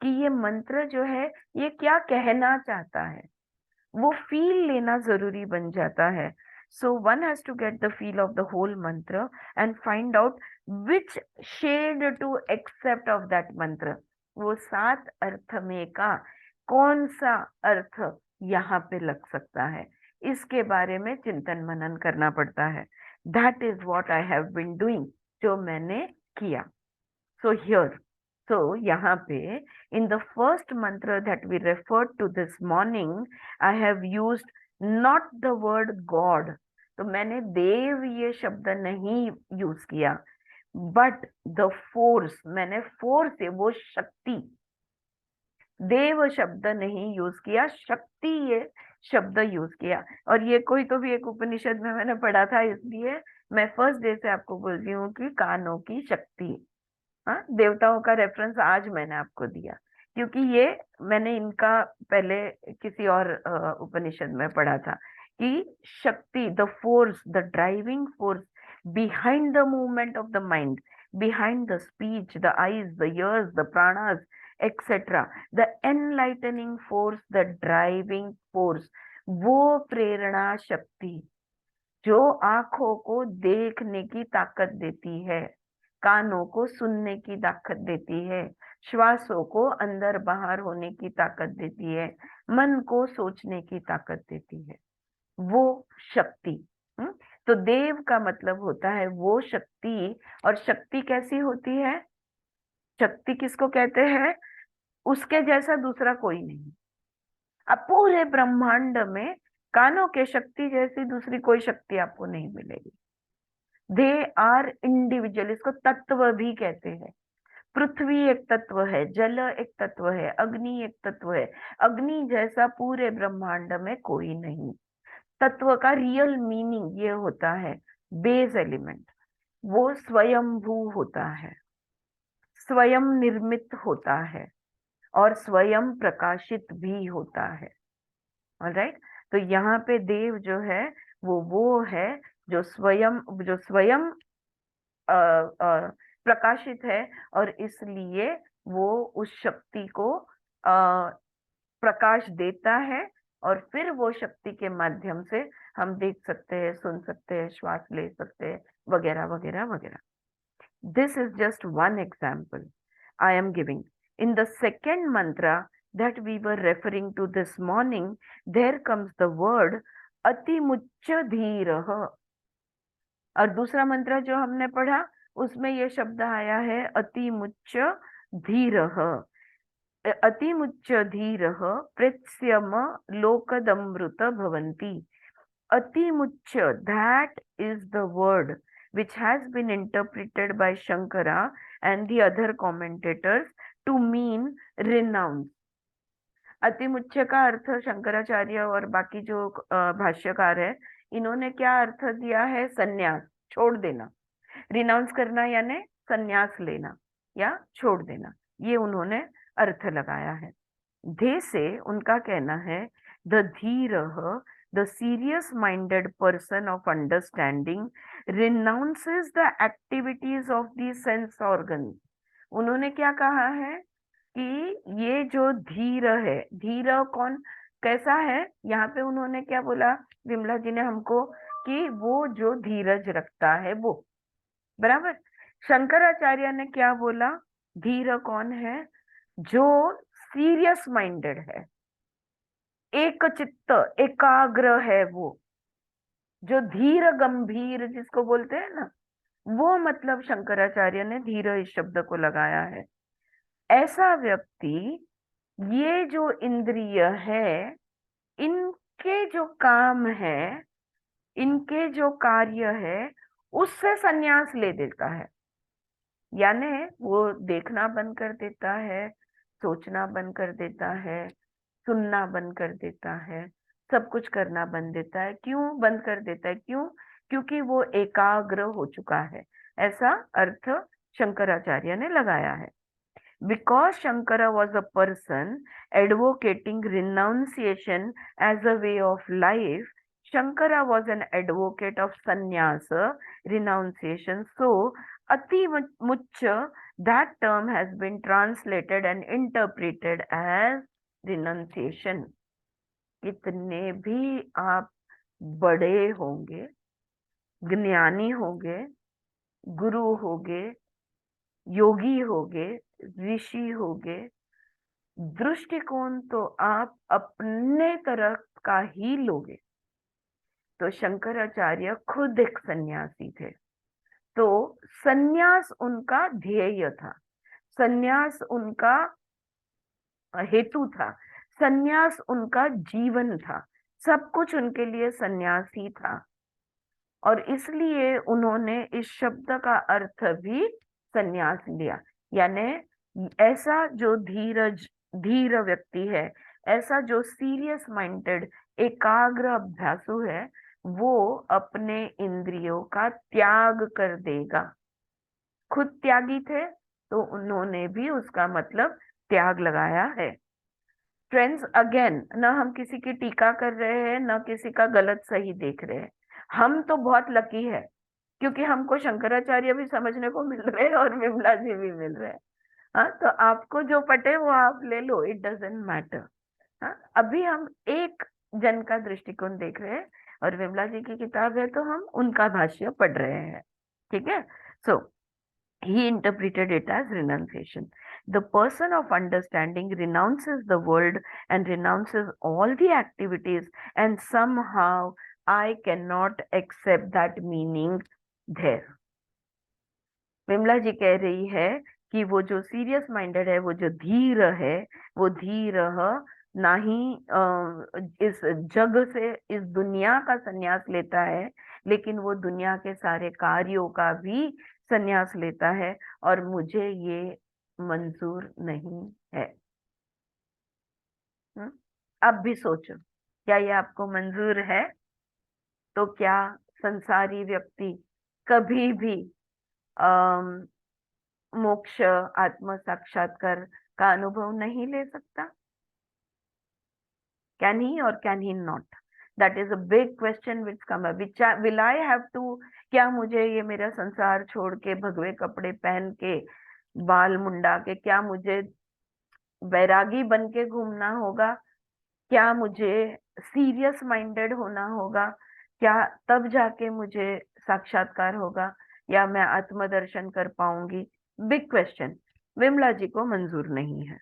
कि ये मंत्र जो है ये क्या कहना चाहता है, वो फील लेना जरूरी बन जाता है। So one has to get the feel of the whole mantra and find out which shade to accept of that mantra. वो 7 अर्थ में का कौन सा अर्थ यहाँ पे लग सकता है, इसके बारे में चिंतन मनन करना पड़ता है. That is what I have been doing, जो मैंने किया. So here, so यहाँ पे in the first mantra that we referred to this morning, I have used not the word God. तो मैंने देव ये शब्द नहीं यूज किया, बट द फोर्स, मैंने फोर्स से वो शक्ति, देव शब्द नहीं यूज किया, शक्ति ये शब्द यूज किया. और ये कोई तो भी एक उपनिषद में मैंने पढ़ा था, इसलिए मैं फर्स्ट डे से आपको बोल रही हूँ कि कानों की शक्ति. हाँ, देवताओं का रेफरेंस आज मैंने आपको दिया क्योंकि ये मैंने इनका पहले किसी और उपनिषद में पढ़ा था कि शक्ति, the force, the driving force behind the movement of the mind, behind the speech, the eyes, the years, the प्राणास, etcetera, the enlightening force, the driving force, वो प्रेरणा शक्ति जो आंखों को देखने की ताकत देती है, कानों को सुनने की ताकत देती है, श्वासों को अंदर बाहर होने की ताकत देती है, मन को सोचने की ताकत देती है, वो शक्ति. तो देव का मतलब होता है वो शक्ति. और शक्ति कैसी होती है? शक्ति किसको कहते हैं? उसके जैसा दूसरा कोई नहीं. अब पूरे ब्रह्मांड में कानों के शक्ति जैसी दूसरी कोई शक्ति आपको नहीं मिलेगी. They are individual. इसको तत्व भी कहते हैं. पृथ्वी एक तत्व है, जल एक तत्व है, अग्नि एक तत्व है. अग्नि जैसा पूरे ब्रह्मांड में कोई नहीं. तत्व का रियल मीनिंग ये होता है बेस एलिमेंट. वो स्वयंभू होता है, स्वयं निर्मित होता है और स्वयं प्रकाशित भी होता है. ऑलराइट. तो यहाँ पे देव जो है वो है जो स्वयं प्रकाशित है और इसलिए वो उस शक्ति को प्रकाश देता है और फिर वो शक्ति के माध्यम से हम देख सकते हैं, सुन सकते हैं, श्वास ले सकते हैं, वगैरह वगैरह वगैरह. This is just one example I am giving. In the second mantra that we were referring to this morning, there comes the word अतिमुच्च धीरः. और दूसरा मंत्र जो हमने पढ़ा उसमें ये शब्द आया है अतिमुच्च धीरः. अतिमुच्च धीरः प्रेत्स्यम लोकदमृत भवन्ति. अतिमुच्च, that is the word which has been interpreted by Shankara and the other commentators to mean renounce. अतिमुच्च का अर्थ शंकराचार्य और बाकी जो भाष्यकार है इन्होंने क्या अर्थ दिया है? संन्यास, छोड़ देना. रिनाउंस करना यानी संन्यास लेना या छोड़ देना, ये उन्होंने अर्थ लगाया है. धे से उनका कहना है द धीरः, the serious minded person of understanding renounces the activities of the sense organs. उन्होंने क्या कहा है कि ये जो धीर है, धीर कौन कैसा है? यहाँ पे उन्होंने क्या बोला विमला जी ने हमको कि वो जो धीरज रखता है वो. बराबर. शंकराचार्य ने क्या बोला? धीर कौन है? जो सीरियस माइंडेड है, एक चित्त, एकाग्र है, वो जो धीर गंभीर जिसको बोलते हैं ना, वो मतलब शंकराचार्य ने धीर इस शब्द को लगाया है. ऐसा व्यक्ति ये जो इंद्रिय है, इनके जो काम है, इनके जो कार्य है, उससे संन्यास ले देता है. यानी वो देखना बंद कर देता है, सोचना बंद कर देता है, सुनना बंद कर देता है, सब कुछ करना बंद देता है. क्यों बंद कर देता है? क्यों? क्योंकि वो एकाग्र हो चुका है. ऐसा अर्थ शंकराचार्य ने लगाया है. Because Shankara was a person advocating renunciation as a way of life, Shankara was an advocate of sannyasa, renunciation. So, ati muccha, that term has been translated and interpreted as renunciation. कितने भी आप बड़े होंगे, ज्ञानी होंगे, गुरु होंगे, योगी होंगे, ऋषि होंगे, दृष्टिकोण तो आप अपने तरफ का ही लोगे। तो शंकराचार्य खुद एक सन्यासी थे, तो सन्यास उनका ध्येय था, सन्यास उनका हेतु था, सन्यास उनका जीवन था, सब कुछ उनके लिए सन्यास ही था। और इसलिए उन्होंने इस शब्द का अर्थ भी सन्यास लिया। यानी ऐसा जो धीर व्यक्ति है, ऐसा जो सीरियस माइंडेड एकाग्र अभ्यासु है, वो अपने इंद्रियों का त्याग कर देगा। खुद त्यागी थे तो उन्होंने भी उसका मतलब त्याग लगाया है। फ्रेंड्स, अगेन, न हम किसी की टीका कर रहे हैं, न किसी का गलत सही देख रहे हैं। हम तो बहुत लकी है क्योंकि हमको शंकराचार्य भी समझने को मिल रहे हैं और विमला जी भी मिल रहे हैं। हाँ, तो आपको जो पटे वो आप ले लो, इट डजेंट मैटर। हाँ, अभी हम एक जन का दृष्टिकोण देख रहे हैं और विमला जी की किताब है तो हम उनका भाष्य पढ़ रहे हैं। ठीक है। सो he interpreted it as renunciation. The person of understanding renounces the world and renounces all the activities, and somehow I cannot accept that meaning there. Vimla जी कह रही है कि वो जो सीरियस माइंडेड है, वो जो धीर है, वो धीर ना ही इस जग से, इस दुनिया का संन्यास लेता है, लेकिन वो दुनिया के सारे कार्यों का भी संन्यास लेता है, और मुझे ये मंजूर नहीं है। अब भी सोचो, क्या ये आपको मंजूर है? तो क्या संसारी व्यक्ति कभी भी मोक्ष, आत्म साक्षात्कार का अनुभव नहीं ले सकता? कैन ही और can he not? That is a big question which come up. Will I have to, क्या मुझे ये मेरा संसार छोड़ के, भगवे कपड़े पहन के, बाल मुंडा के, क्या मुझे वैरागी बन के घूमना होगा? क्या मुझे सीरियस माइंडेड होना होगा? क्या तब जाके मुझे साक्षात्कार होगा, या मैं आत्मदर्शन कर पाऊंगी? Big question. विमला जी को मंजूर नहीं है।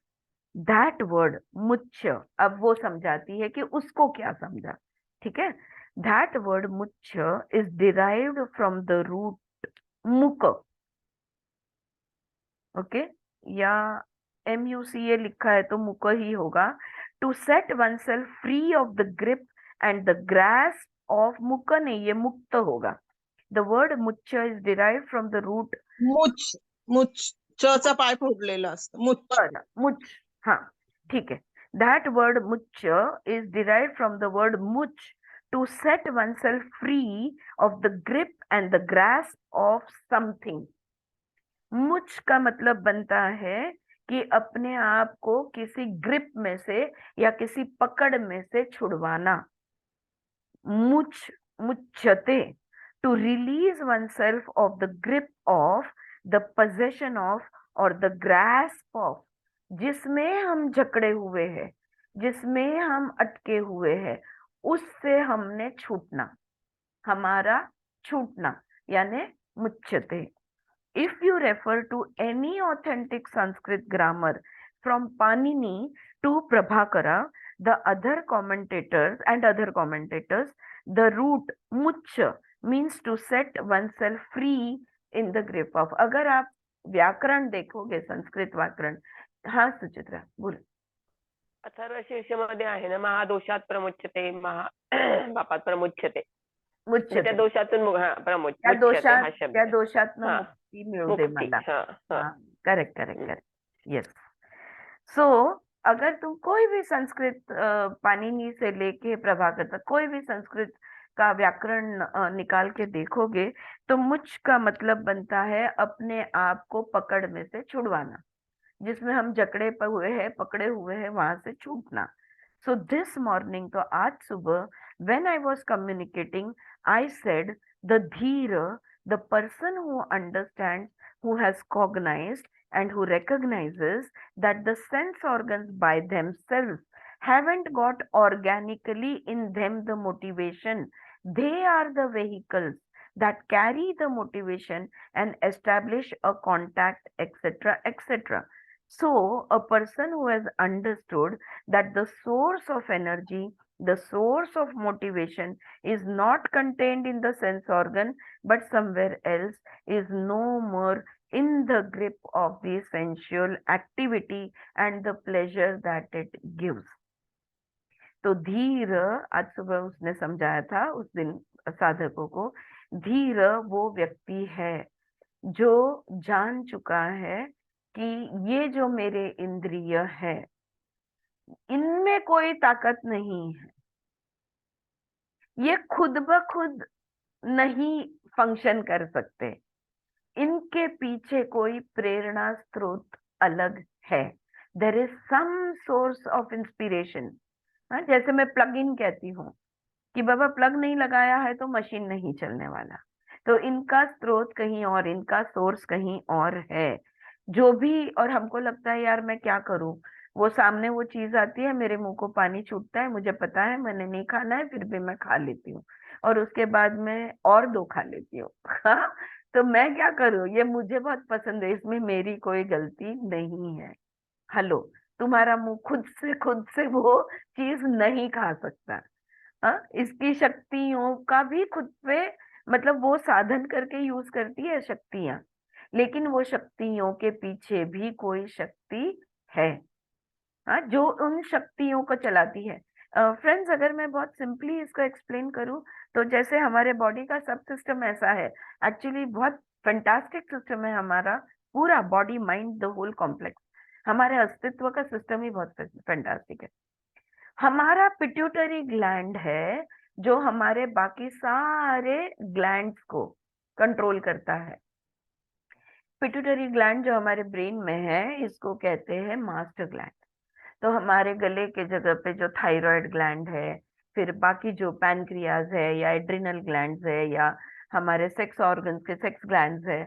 दैट वर्ड मुच्च, अब वो समझाती है कि उसको क्या समझा। ठीक है। दैट वर्ड मुच्च is derived from the root मुक। ओके, या MUCA लिखा है तो मुक ही होगा। To set one self free of the grip and the grasp of, मुक नहीं, ये मुक्त होगा। द वर्ड मुच्च is derived from the root मुच, मुच, च पाय फोडलेलं असतं, मुच. मुच, हाँ, ठीक है। दैट वर्ड मुच्च is derived from the word मुच, to set one self free of the grip and the grasp of something. मुच का मतलब बनता है कि अपने आप को किसी ग्रिप में से या किसी पकड़ में से छुड़वाना। मुच, मुच्यते, to release oneself of the grip of, the possession of, और द grasp ऑफ, जिसमें हम जकड़े हुए हैं, जिसमें हम अटके हुए हैं, उससे हमने छूटना, हमारा छूटना, यानी मुच्यते। If you refer to any authentic Sanskrit grammar from Panini to Prabhakara, the other commentators, the root much means to set oneself free in the grip of. अगर आप व्याकरण देखोगे, संस्कृत व्याकरण, हाँ सुचित्रा बोल। अथर्वशीर्षमध्ये आहे ना, महादोषात प्रमुच्यते, पापात प्रमुच्यते. मुच्यते, त्या दोषातून त्या मुच्यते हा शब्द. दोषातनं हा, मुक्ती मिळू दे मुक्ती. मला। हा, हा. Correct correct correct, yes. So अगर तुम कोई भी संस्कृत पाणिनि से लेके प्रभाकर तक कोई भी संस्कृत का व्याकरण निकाल के देखोगे, तो मुझ का मतलब बनता है अपने आप को पकड़ में से छुड़वाना, जिसमें हम जकड़े हुए हैं, पकड़े हुए हैं, वहां से छूटना। सो दिस मॉर्निंग, तो आज सुबह, when I was communicating, I said the dhira, the person who understands, who has cognized and who recognizes that the sense organs by themselves haven't got organically in them the motivation They are the vehicles that carry the motivation and establish a contact, etc., etc. So, a person who has understood that the source of energy, the source of motivation is not contained in the sense organ but somewhere else, is no more in the grip of the sensual activity and the pleasure that it gives. तो धीर, आज सुबह उसने समझाया था उस दिन साधकों को, धीर वो व्यक्ति है जो जान चुका है कि ये जो मेरे इंद्रिय है इनमें कोई ताकत नहीं है, ये खुद ब खुद नहीं फंक्शन कर सकते, इनके पीछे कोई प्रेरणा स्रोत अलग है. There is some source of inspiration. जैसे मैं प्लग इन कहती हूँ कि बाबा प्लग नहीं लगाया है तो मशीन नहीं चलने वाला, तो इनका स्रोत कहीं और, इनका सोर्स कहीं और है. जो भी, और हमको लगता है यार मैं क्या करूं, वो सामने वो चीज आती है, मेरे मुंह को पानी छूटता है, मुझे पता है मैंने नहीं खाना है, फिर भी मैं खा लेती हूँ और उसके बाद मैं और 2 खा लेती हूँ. तो मैं क्या करूं, ये मुझे बहुत पसंद है, इसमें मेरी कोई गलती नहीं है. हेलो, तुम्हारा मुंह खुद से वो चीज नहीं खा सकता. इसकी शक्तियों का भी खुद पे, मतलब वो साधन करके यूज करती है शक्तियां, लेकिन वो शक्तियों के पीछे भी कोई शक्ति है, जो उन शक्तियों को चलाती है. फ्रेंड्स, अगर मैं बहुत सिंपली इसको एक्सप्लेन करूं तो जैसे हमारे बॉडी का सब सिस्टम ऐसा है, एक्चुअली बहुत फैंटास्टिक सिस्टम है हमारा पूरा body mind the whole complex. हमारे अस्तित्व का सिस्टम ही बहुत फैंटास्टिक है. हमारा पिट्यूटरी ग्लैंड है जो हमारे बाकी सारे ग्लैंड्स को कंट्रोल करता है. पिट्यूटरी ग्लैंड जो हमारे ब्रेन में है इसको कहते हैं मास्टर ग्लैंड. तो हमारे गले के जगह पे जो थायराइड ग्लैंड है, फिर बाकी जो पैनक्रियाज है या एड्रिनल ग्लैंड्स है या हमारे सेक्स ऑर्गन्स के सेक्स ग्लैंड्स है,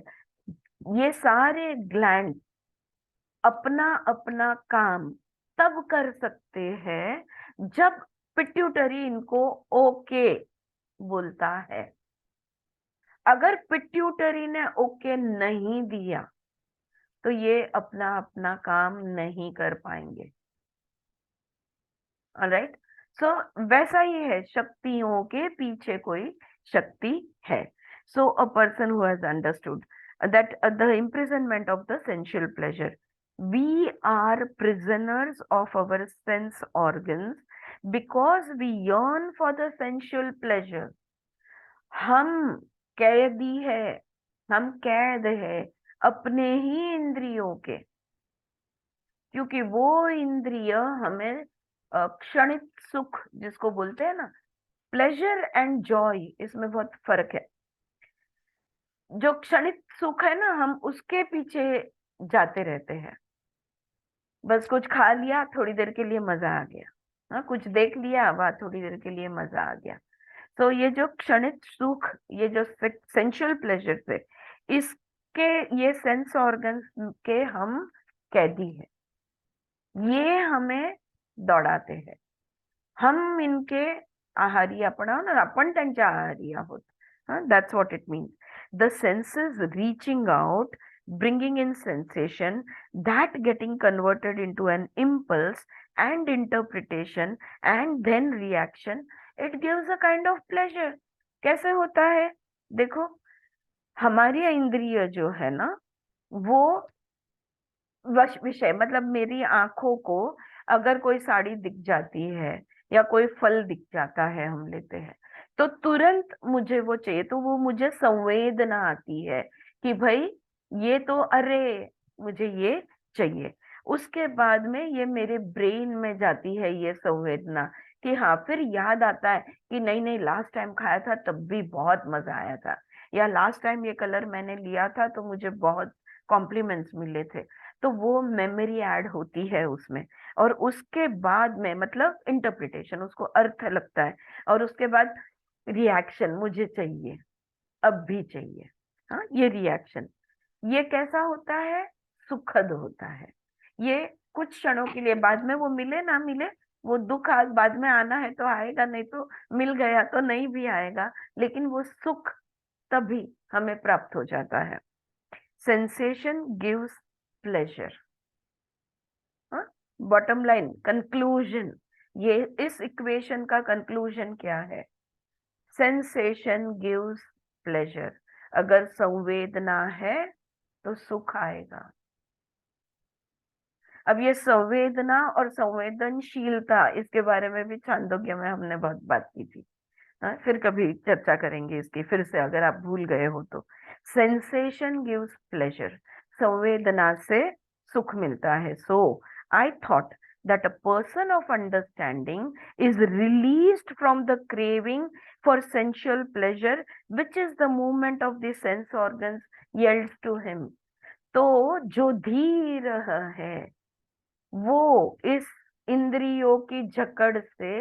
ये सारे ग्लैंड अपना अपना काम तब कर सकते हैं जब पिट्यूटरी इनको ओके बोलता है. अगर पिट्यूटरी ने ओके नहीं दिया तो ये अपना अपना काम नहीं कर पाएंगे. ऑलराइट, सो वैसा ही है, शक्तियों के पीछे कोई शक्ति है. So a person who has understood that the imprisonment of the sensual pleasure, we are prisoners of our sense organs because we yearn for the sensual pleasure. हम कैदी है, हम कैद है अपने ही इंद्रियों के, क्योंकि वो इंद्रिय हमें क्षणिक सुख जिसको बोलते हैं ना, प्लेजर एंड जॉय, इसमें बहुत फर्क है. जो क्षणिक सुख है ना, हम उसके पीछे जाते रहते हैं. बस कुछ खा लिया, थोड़ी देर के लिए मजा आ गया, कुछ देख लिया, वाह थोड़ी देर के लिए मजा आ गया. तो ये जो क्षणिक सुख, ये जो सेंसुअल प्लेजर है, इसके, ये सेंस ऑर्गन्स के हम कैदी हैं. ये हमें दौड़ाते हैं, हम इनके आहारी आपण त्यांच्या आहारी आहोत. That's what it means. The senses reaching out, bringing in sensation, that getting converted into an impulse and interpretation and then reaction, it gives a kind of pleasure. कैसे होता है? देखो, हमारी इंद्रिय जो है ना, वो विषय, मतलब मेरी आंखों को अगर कोई साड़ी दिख जाती है या कोई फल दिख जाता है, हम लेते हैं, तो तुरंत मुझे वो चाहिए, तो वो मुझे संवेदना आती है कि भाई ये तो, अरे मुझे ये चाहिए. उसके बाद में ये मेरे ब्रेन में जाती है ये संवेदना कि हाँ, फिर याद आता है कि नहीं नहीं, लास्ट टाइम खाया था तब भी बहुत मजा आया था, या लास्ट टाइम ये कलर मैंने लिया था तो मुझे बहुत कॉम्प्लीमेंट्स मिले थे. तो वो मेमोरी ऐड होती है उसमें, और उसके बाद में मतलब इंटरप्रिटेशन, उसको अर्थ लगता है, और उसके बाद रिएक्शन, मुझे चाहिए, अब भी चाहिए. ये रिएक्शन, ये कैसा होता है? सुखद होता है. ये कुछ क्षणों के लिए, बाद में वो मिले ना मिले वो दुख आज बाद में आना है तो आएगा, नहीं तो मिल गया तो नहीं भी आएगा, लेकिन वो सुख तभी हमें प्राप्त हो जाता है। Sensation gives pleasure. Bottom line conclusion, ये इस इक्वेशन का कंक्लूजन क्या है? Sensation gives pleasure. अगर संवेदना है तो सुख आएगा। अब ये संवेदना और संवेदनशीलता, इसके बारे में भी छांदोग्य में हमने बहुत बात की थी। फिर कभी चर्चा करेंगे इसकी फिर से, अगर आप भूल गए हो तो। सेंसेशन गिव्स प्लेजर, संवेदना से सुख मिलता है। So I thought that a person of understanding is released from the craving for sensual pleasure, which is the movement of the sense organs yields to him. तो जो धीर है वो इस इंद्रियों की जकड़ से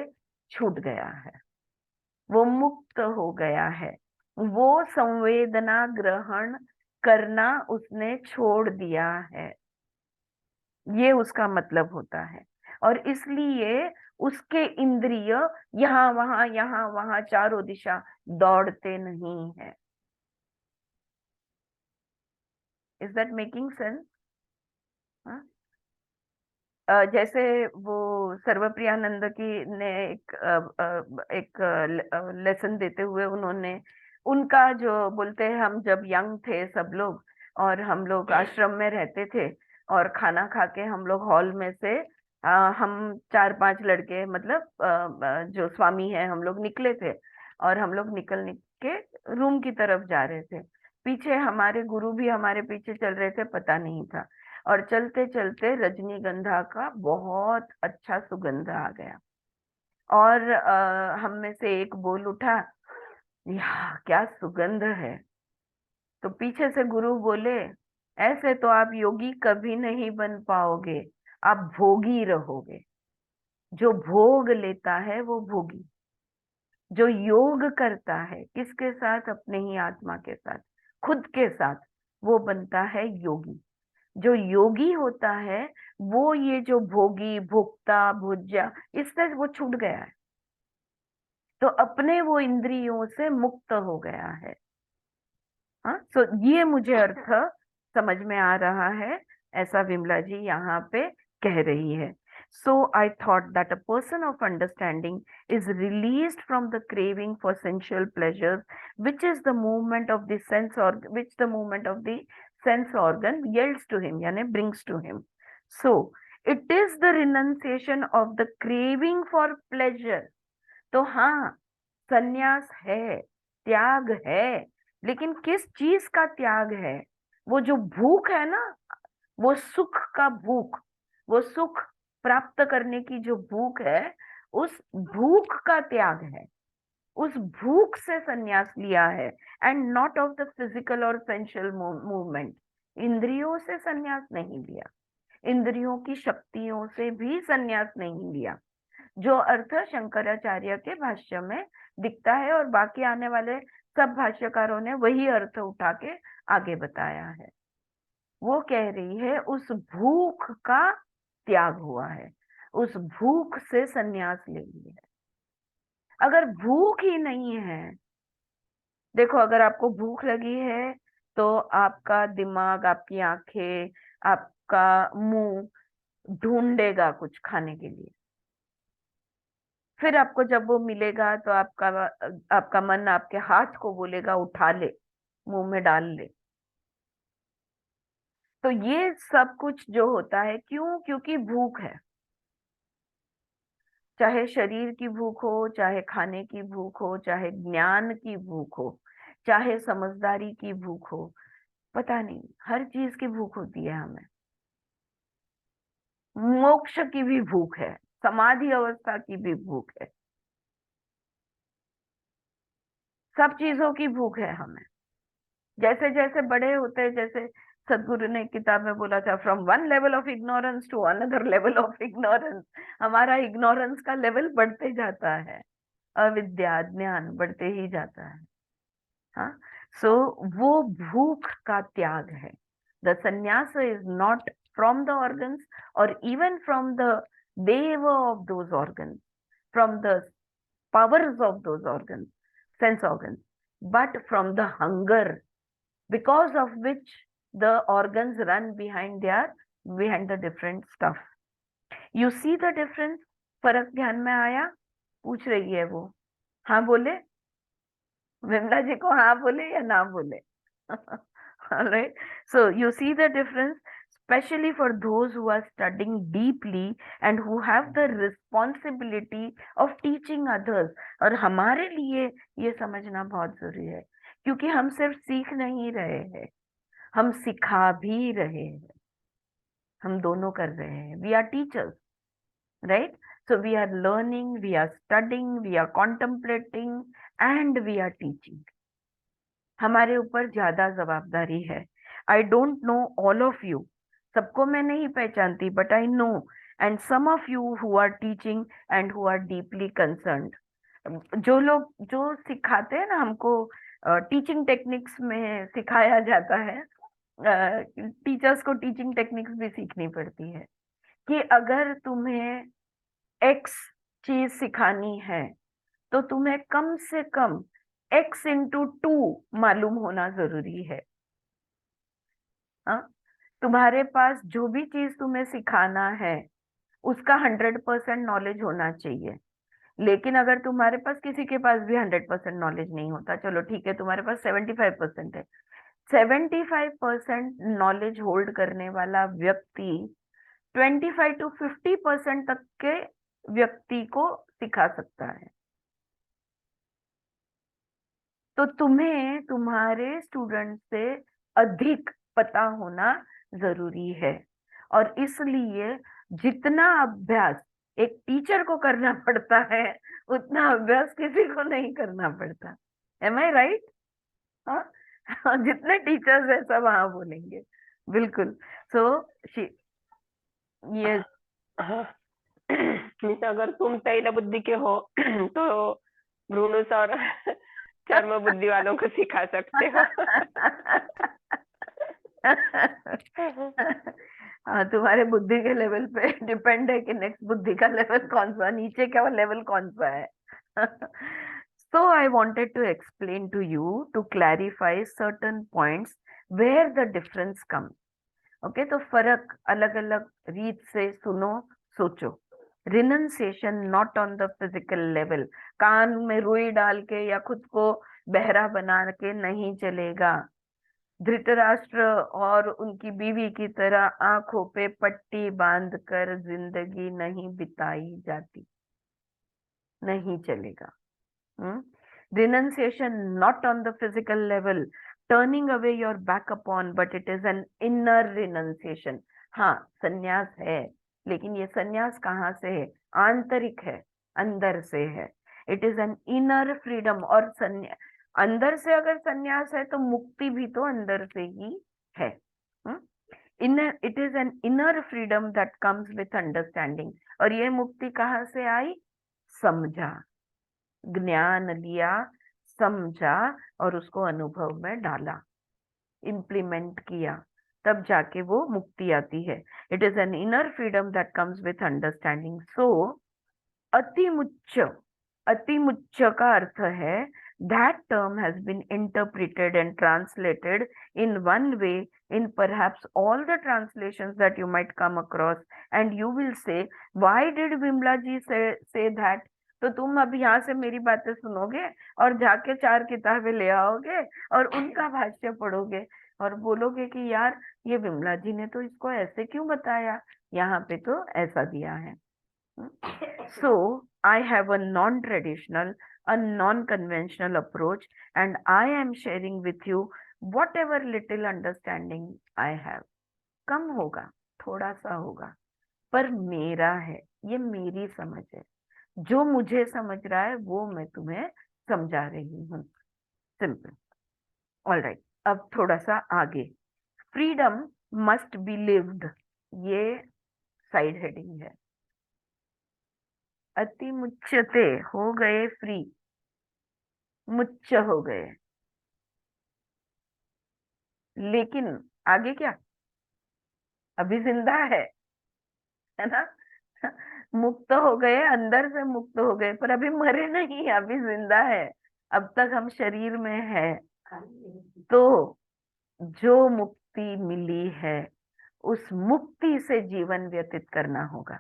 छूट गया है, वो मुक्त हो गया है, वो संवेदना ग्रहण करना उसने छोड़ दिया है, ये उसका मतलब होता है। और इसलिए उसके इंद्रिय यहाँ वहां चारों दिशा दौड़ते नहीं है। Is that making sense? जैसे वो सर्वप्रियानंद की ने एक लेसन देते हुए उन्होंने उनका जो बोलते हैं, हम जब यंग थे सब लोग और हम लोग आश्रम में रहते थे और खाना खा के हम लोग हॉल में से हम 4-5 लड़के मतलब जो स्वामी है हम लोग निकले थे और हम लोग निकल के रूम की तरफ जा रहे थे। पीछे हमारे गुरु भी हमारे पीछे चल रहे थे, पता नहीं था। और चलते चलते रजनीगंधा का बहुत अच्छा सुगंध आ गया और हम में से एक बोल उठा, यह क्या सुगंध है। तो पीछे से गुरु बोले, ऐसे तो आप योगी कभी नहीं बन पाओगे, आप भोगी रहोगे। जो भोग लेता है वो भोगी, जो योग करता है किसके साथ? अपने ही आत्मा के साथ, खुद के साथ, वो बनता है योगी। जो योगी होता है वो ये जो भोगी भोक्ता भोज्या इससे वो छूट गया है, तो अपने वो इंद्रियों से मुक्त हो गया है। हाँ, सो ये मुझे अर्थ समझ में आ रहा है, ऐसा विमला जी यहाँ पे कह रही है। So I thought that a person of understanding is released from the craving for sensual pleasures, which is the movement of the sense organ, which the movement of the sense organ yields to him, यानी brings to him. So it is the renunciation of the craving for pleasure. तो हाँ, संन्यास है, त्याग है, लेकिन किस चीज का त्याग है? वो जो भूख है ना, वो सुख का भूख, वो सुख प्राप्त करने की जो भूख है, उस भूख का त्याग है, उस भूख से संन्यास लिया है। And not of the physical और सेंशुअल मूवमेंट, इंद्रियों से संन्यास नहीं लिया, इंद्रियों की शक्तियों से भी संन्यास नहीं लिया, जो अर्थ शंकराचार्य के भाष्य में दिखता है और बाकी आने वाले सब भाष्यकारों ने वही अर्थ उठा के आगे बताया है। वो कह रही है उस भूख का त्याग हुआ है, उस भूख से संन्यास ले लिया है। अगर भूख ही नहीं है, देखो अगर आपको भूख लगी है तो आपका दिमाग, आपकी आंखें, आपका मुंह ढूंढेगा कुछ खाने के लिए, फिर आपको जब वो मिलेगा तो आपका मन आपके हाथ को बोलेगा उठा ले, मुंह में डाल ले। तो ये सब कुछ जो होता है क्यों? क्योंकि भूख है, चाहे शरीर की भूख हो, चाहे खाने की भूख हो, चाहे ज्ञान की भूख हो, चाहे समझदारी की भूख हो, पता नहीं हर चीज की भूख होती है हमें। मोक्ष की भी भूख है, समाधि अवस्था की भी भूख है, सब चीजों की भूख है हमें। जैसे जैसे बड़े होते हैं, जैसे सदगुरु ने किताब में बोला था, from one level of ignorance to another level of ignorance, हमारा इग्नोरेंस का लेवल बढ़ते जाता है, अविद्या ज्ञान बढ़ते ही जाता है। हाँ, सो वो भूख का त्याग है। द संन्यास is not from the organs और even from the deva of those organs, from the powers of those organs, sense organs, but from the hunger because of which the organs run behind the different stuff. You see the difference? फर्क ध्यान में आया? पूछ रही है वो. हाँ बोले? विमला जी को हाँ बोले या ना बोले? All right. So you see the difference, especially for those who are studying deeply and who have the responsibility of teaching others. और हमारे लिए ये समझना बहुत जरूरी है, क्योंकि हम सिर्फ सीख नहीं रहे हैं, हम सिखा भी रहे हैं. हम दोनों कर रहे हैं. We are teachers, right? So we are learning, we are studying, we are contemplating, and we are teaching. हमारे ऊपर ज्यादा जवाबदारी है. I don't know all of you, सबको मैं नहीं पहचानती, but I know and some of you who are teaching and who are deeply concerned. जो लोग जो सिखाते हैं ना हमको, टीचिंग टेक्निक्स में सिखाया जाता है, टीचर्स को टीचिंग टेक्निक्स भी सीखनी पड़ती है कि अगर तुम्हें एक्स चीज सिखानी है तो तुम्हें कम से कम x इंटू 2 मालूम होना जरूरी है. हाँ, तुम्हारे पास जो भी चीज तुम्हें सिखाना है उसका 100% नॉलेज होना चाहिए. लेकिन अगर तुम्हारे पास, किसी के पास भी 100% नॉलेज नहीं होता, चलो ठीक है, तुम्हारे पास 75% है, 75% नॉलेज होल्ड करने वाला व्यक्ति 25 to 50% तक के व्यक्ति को सिखा सकता है. तो तुम्हें तुम्हारे स्टूडेंट से अधिक पता होना जरूरी है. और इसलिए जितना अभ्यास एक टीचर को करना पड़ता है उतना अभ्यास किसी को नहीं करना पड़ता. एम आई राइट? हाँ, जितने टीचर्स है सब हाँ बोलेंगे. बिल्कुल. सो ये मीन्स अगर तुम तैल बुद्धि के हो तो भ्रूणस और चर्म बुद्धि वालों को सिखा सकते हो. हाँ, तुम्हारे बुद्धि के लेवल पे डिपेंड है कि नेक्स्ट बुद्धि का लेवल कौन सा, नीचे क्या लेवल कौन सा है. So I wanted to explain to you, to clarify certain points where the difference comes. Okay, तो फर्क अलग अलग रीत से सुनो, सोचो. Renunciation not on the physical level, कान में रुई डाल के या खुद को बहरा बना के नहीं चलेगा. धृतराष्ट्र और उनकी बीवी की तरह आंखों पे पट्टी बांधकर जिंदगी नहीं बिताई जाती, नहीं चलेगा. Renunciation not on the physical level, turning away your back upon, but it is an inner renunciation. हाँ, संन्यास है, लेकिन ये संन्यास कहाँ से है? आंतरिक है, अंदर से है. It is an inner freedom. और अंदर से अगर संन्यास है तो मुक्ति भी तो अंदर से ही है. It is an inner freedom that comes with understanding. और ये मुक्ति कहाँ से आई? समझा, ज्ञान लिया, समझा और उसको अनुभव में डाला, इम्प्लीमेंट किया, तब जाके वो मुक्ति आती है. It is an inner freedom that comes with understanding. So अतिमुच्च, अतिमुच्च का अर्थ है that term has been interpreted and translated in one way in perhaps all the translations that you might come across, and you will say, why did Vimla ji say that? तो तुम अब यहाँ से मेरी बातें सुनोगे और जाके 4 किताबें ले आओगे और उनका भाष्य पढ़ोगे और बोलोगे कि यार ये विमला जी ने तो इसको ऐसे क्यों बताया, यहाँ पे तो ऐसा दिया है. So I have a non-traditional, a non-conventional approach, and I am sharing with you whatever little understanding I have. कम होगा, थोड़ा सा होगा, पर मेरा है, ये मेरी समझ है. जो मुझे समझ रहा है वो मैं तुम्हें समझा रही हूँ. सिंपल. ऑल राइट, अब थोड़ा सा आगे. फ्रीडम मस्ट बी लिव्ड, ये साइड हेडिंग है. अति मुच्यते, हो गए फ्री, मुच्च हो गए. लेकिन आगे क्या? अभी जिंदा है ना? मुक्त हो गए, अंदर से मुक्त हो गए, पर अभी मरे नहीं, अभी जिंदा है, अब तक हम शरीर में है। तो जो मुक्ति मिली है उस मुक्ति से जीवन व्यतीत करना होगा।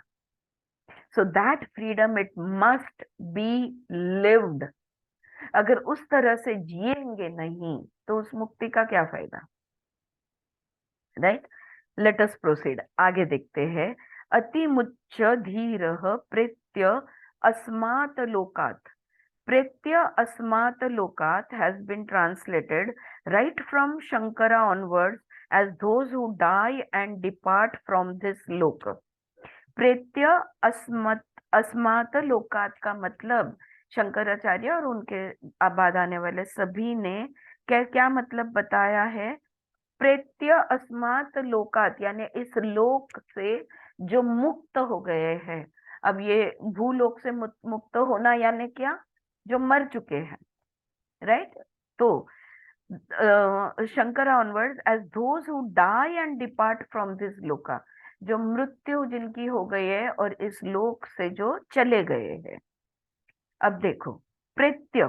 So that freedom it must be lived. अगर उस तरह से जिएंगे नहीं तो उस मुक्ति का क्या फायदा, राइट? लेट अस प्रोसीड, आगे देखते हैं। अतिमुच्च धीरः प्रेत्य अस्मात् लोकात्। Pratya Asmat Lokat has been translated right from Shankara onwards as those who die and depart from this loka. Pratya Asmat Lokat का मतलब शंकराचार्य और उनके बाद आने वाले सभी ने क्या क्या मतलब बताया है? प्रेत्य अस्मात् लोकात यानी इस लोक से जो मुक्त हो गए हैं। अब ये भूलोक से मुक्त होना यानी क्या? जो मर चुके हैं, राइट? तो Shankara onwards as those who die and depart from this लोका, जो मृत्यु जिनकी हो गई है और इस लोक से जो चले गए हैं। अब देखो, प्रेत्य,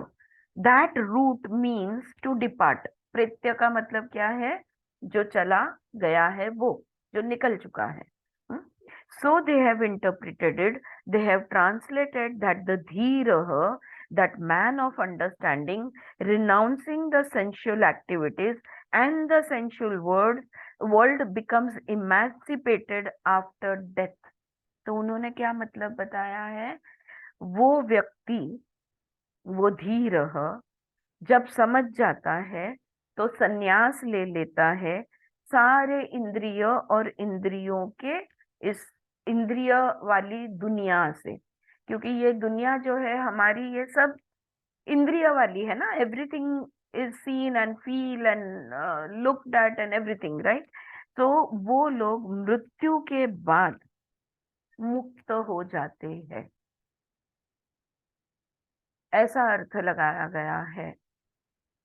that root means to depart. प्रेत्य का मतलब क्या है? जो चला गया है, वो जो निकल चुका है। So they have interpreted it, they have translated that the dhirah, that man of understanding, renouncing the sensual activities and the sensual world becomes emancipated after death. तो उन्होंने क्या मतलब बताया है? वो व्यक्ति, वो धीरह जब समझ जाता है तो संन्यास ले लेता है सारे इंद्रिय और इंद्रियों के इस इंद्रिय वाली दुनिया से, क्योंकि ये दुनिया जो है हमारी, ये सब इंद्रिय वाली है ना। Everything is seen and feel and looked at and everything, right? तो वो लोग मृत्यु के बाद मुक्त हो जाते हैं, ऐसा अर्थ लगाया गया है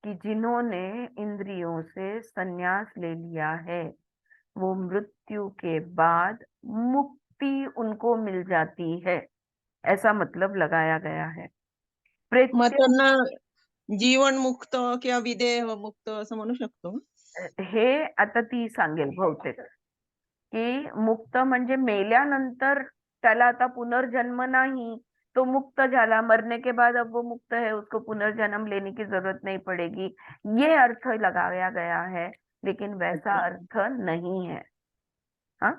कि जिन्होंने इंद्रियों से संन्यास ले लिया है वो मृत्यु के बाद मुक्ति उनको मिल जाती है, ऐसा मतलब लगाया गया है। मग त्यांना जीवन मुक्त किंवा विदेह मुक्त असं म्हणू शकतो? हे आता ती सांगेल बहुतेक, की मुक्त म्हणजे मेल्यानंतर त्याला आता पुनर्जन्म नहीं, तो मुक्त झाला, मरने के बाद अब वो मुक्त है, उसको पुनर्जन्म लेने की जरूरत नहीं पड़ेगी, ये अर्थ लगाया गया है, लेकिन वैसा अर्थ नहीं है। हा,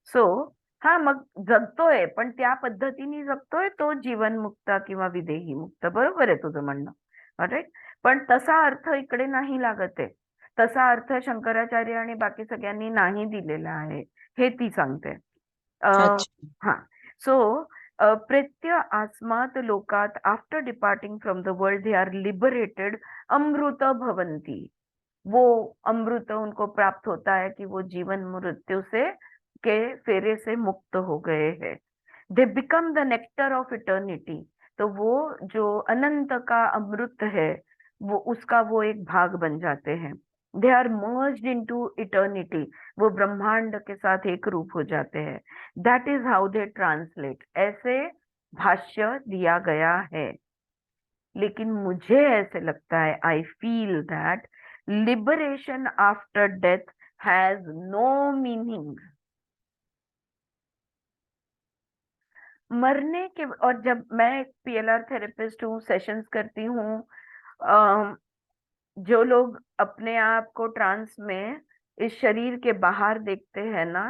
सो हा, मग जगतोय पण त्या पद्धतीने जगतोय तो जीवन मुक्त किंवा विदेही मुक्त, बरोबर आहे तुझं म्हणणं, राईट? पण तसा अर्थ इकडे नाही लागत आहे, तसा अर्थ शंकराचार्य आणि बाकी सगळ्यांनी नाही दिलेला आहे, हे ती सांगते। हा, सो प्रेत्य आस्मात् लोकात after departing from the world they are liberated अमृत भवंती। वो अमृत उनको प्राप्त होता है कि वो जीवन मृत्यु से के फेरे से मुक्त हो गए हैं। They become the nectar of eternity, तो वो जो अनंत का अमृत है वो उसका वो एक भाग बन जाते हैं। They are merged into eternity, वो ब्रह्मांड के साथ एक रूप हो जाते हैं। That is how they translate, ऐसे भाष्य दिया गया है। लेकिन मुझे ऐसे लगता है, I feel that liberation after death has no meaning. मरने के, और जब मैं पीएलआर थेरेपिस्ट हूँ, सेशंस करती हूँ, जो लोग अपने आप को ट्रांस में इस शरीर के बाहर देखते हैं ना,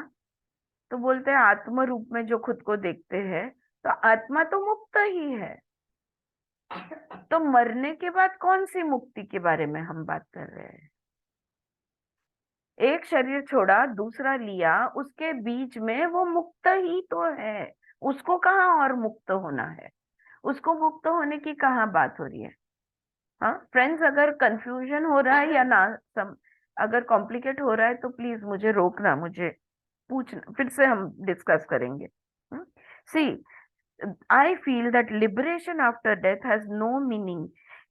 तो बोलते हैं आत्म रूप में जो खुद को देखते हैं, तो आत्मा तो मुक्त ही है, तो मरने के बाद कौन सी मुक्ति के बारे में हम बात कर रहे हैं? एक शरीर छोड़ा दूसरा लिया, उसके बीच में वो मुक्त ही तो है, उसको कहाँ और मुक्त होना है? उसको मुक्त होने की कहाँ बात हो रही है? हाँ फ्रेंड्स, अगर कंफ्यूजन हो रहा है या ना अगर कॉम्प्लिकेट हो रहा है तो प्लीज मुझे रोकना, मुझे पूछना, फिर से हम डिस्कस करेंगे। सी, I feel that liberation after death has no meaning.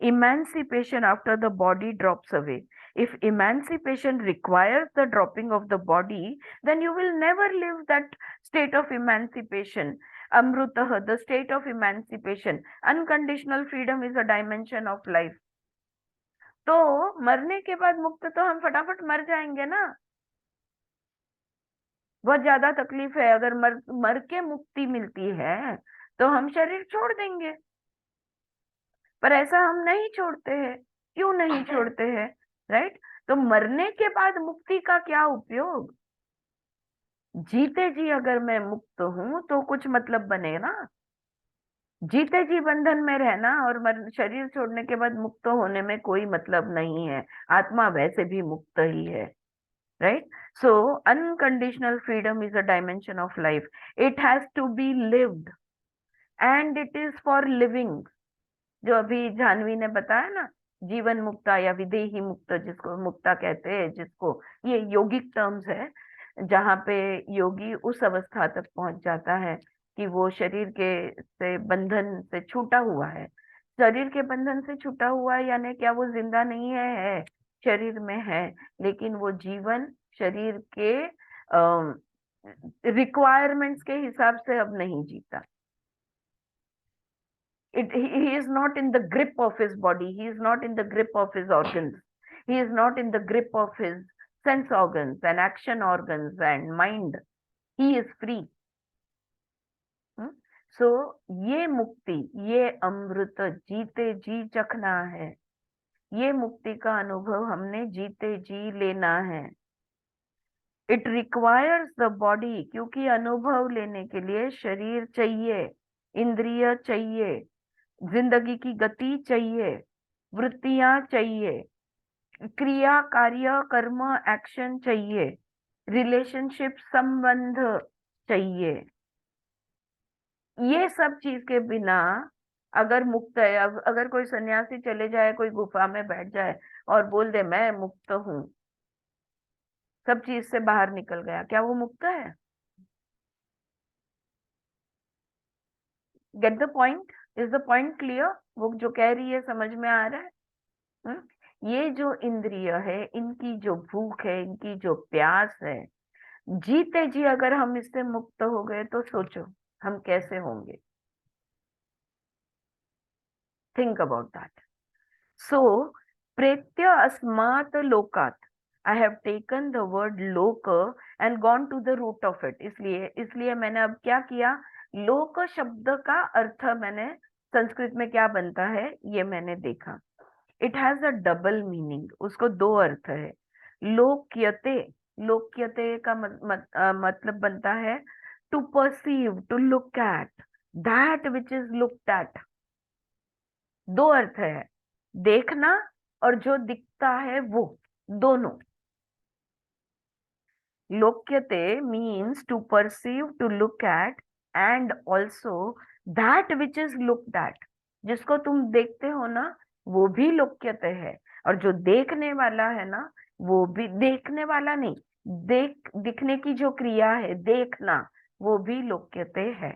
Emancipation after the body drops away. If emancipation requires the dropping of the body, then you will never live that state of emancipation. amrutah, the state of emancipation. Unconditional freedom is a dimension of life. तो मरने के बाद मुक्त तो हम फटाफट मर जाएंगे ना, बहुत ज्यादा तकलीफ है। अगर मर के मुक्ति मिलती है तो हम शरीर छोड़ देंगे, पर ऐसा हम नहीं छोड़ते हैं। क्यों नहीं छोड़ते हैं? राइट? तो मरने के बाद मुक्ति का क्या उपयोग? जीते जी अगर मैं मुक्त हूं तो कुछ मतलब बने ना। जीते जी बंधन में रहना और शरीर छोड़ने के बाद मुक्त होने में कोई मतलब नहीं है। आत्मा वैसे भी मुक्त ही है। Right? So unconditional freedom is a dimension of life. It has to be lived and it is for living. जो अभी जानवी ने बताया ना, जीवन मुक्ता या विदेही मुक्त, जिसको मुक्ता कहते हैं, जिसको ये योगिक टर्म्स है, जहाँ पे योगी उस अवस्था तक पहुंच जाता है कि वो शरीर के से बंधन से छूटा हुआ है। शरीर के बंधन से छूटा हुआ है यानी क्या वो जिंदा नहीं है शरीर में है, लेकिन वो जीवन शरीर के रिक्वायरमेंट्स के हिसाब से अब नहीं जीता। He is not in the grip of his body. He is not in the grip of his organs. He is not in the grip of his sense organs and action organs and mind. He is free. So ये मुक्ति, ये अमृत जीते जी चखना है। ये मुक्ति का अनुभव हमने जीते जी लेना है। It requires the body, क्योंकि अनुभव लेने के लिए शरीर चाहिए, इंद्रिय चाहिए, जिंदगी की गति चाहिए, वृत्तियां चाहिए, क्रिया, कार्य, कर्म, एक्शन चाहिए, रिलेशनशिप, संबंध चाहिए। ये सब चीज के बिना अगर मुक्त है, अब अगर कोई सन्यासी चले जाए, कोई गुफा में बैठ जाए और बोल दे मैं मुक्त हूं, सब चीज से बाहर निकल गया, क्या वो मुक्त है? Get the point? Is the point clear? वो जो कह रही है समझ में आ रहा है? ये जो इंद्रिय है, इनकी जो भूख है, इनकी जो प्यास है, जीते जी अगर हम इससे मुक्त हो गए तो सोचो हम कैसे होंगे। Think about that. सो प्रेत्य अस्मात् लोकात्, I have taken the word लोक and gone to the root of it. इसलिए मैंने अब क्या किया, लोक शब्द का अर्थ मैंने संस्कृत में क्या बनता है ये मैंने देखा. It has a double meaning, उसको दो अर्थ है. लोक्यते, लोक्यते का मतलब बनता है to perceive, to look at, that which is looked at. दो अर्थ है, देखना और जो दिखता है वो, दोनों. लोक्यते means to perceive, to look at, and also that which is looked at. जिसको तुम देखते हो ना वो भी लोक्यते है, और जो देखने वाला है ना वो भी, देखने वाला नहीं, दिखने की जो क्रिया है देखना, वो भी लोक्यते है.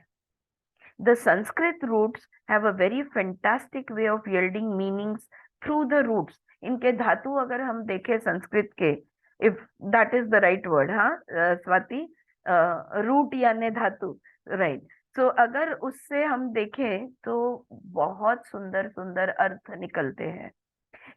The Sanskrit roots have a very fantastic way of yielding meanings through the roots. इनके धातु अगर हम देखें संस्कृत के, if that is the right word, हाँ स्वाति, रूट यानी धातु, राइट. सो अगर उससे हम देखें तो बहुत सुंदर सुंदर अर्थ निकलते हैं.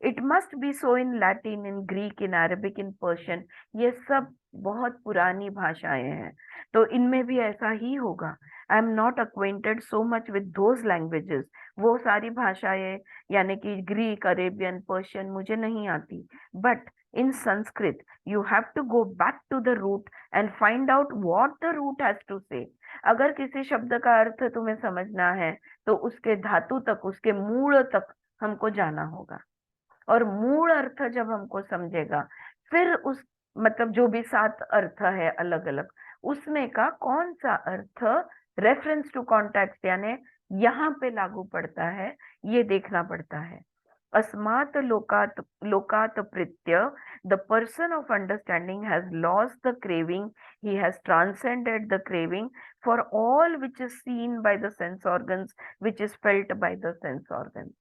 It must be so in Latin, in Greek, in Arabic, in Persian. ये सब बहुत पुरानी भाषाएं हैं, तो इनमें भी ऐसा ही होगा. I am not acquainted so much with those languages. वो सारी भाषाएं यानी कि ग्रीक, अरेबियन, पर्शियन मुझे नहीं आती. But in Sanskrit, you have to go back to the root and find out what the root has to say. अगर किसी शब्द का अर्थ तुम्हें समझना है तो उसके धातु तक, उसके मूल तक हमको जाना होगा. और मूल अर्थ जब हमको समझेगा, फिर उस मतलब जो भी 7 अर्थ है अलग अलग, उसमें का कौन सा अर्थ रेफरेंस टू कॉन्टेक्स्ट यानी यहाँ पे लागू पड़ता है, ये देखना पड़ता है. अस्मात् लोकात्, लोकात् प्रीत्य, the person of understanding has lost the craving, he has transcended the craving for all which is seen by the sense organs, which is felt by the sense organs.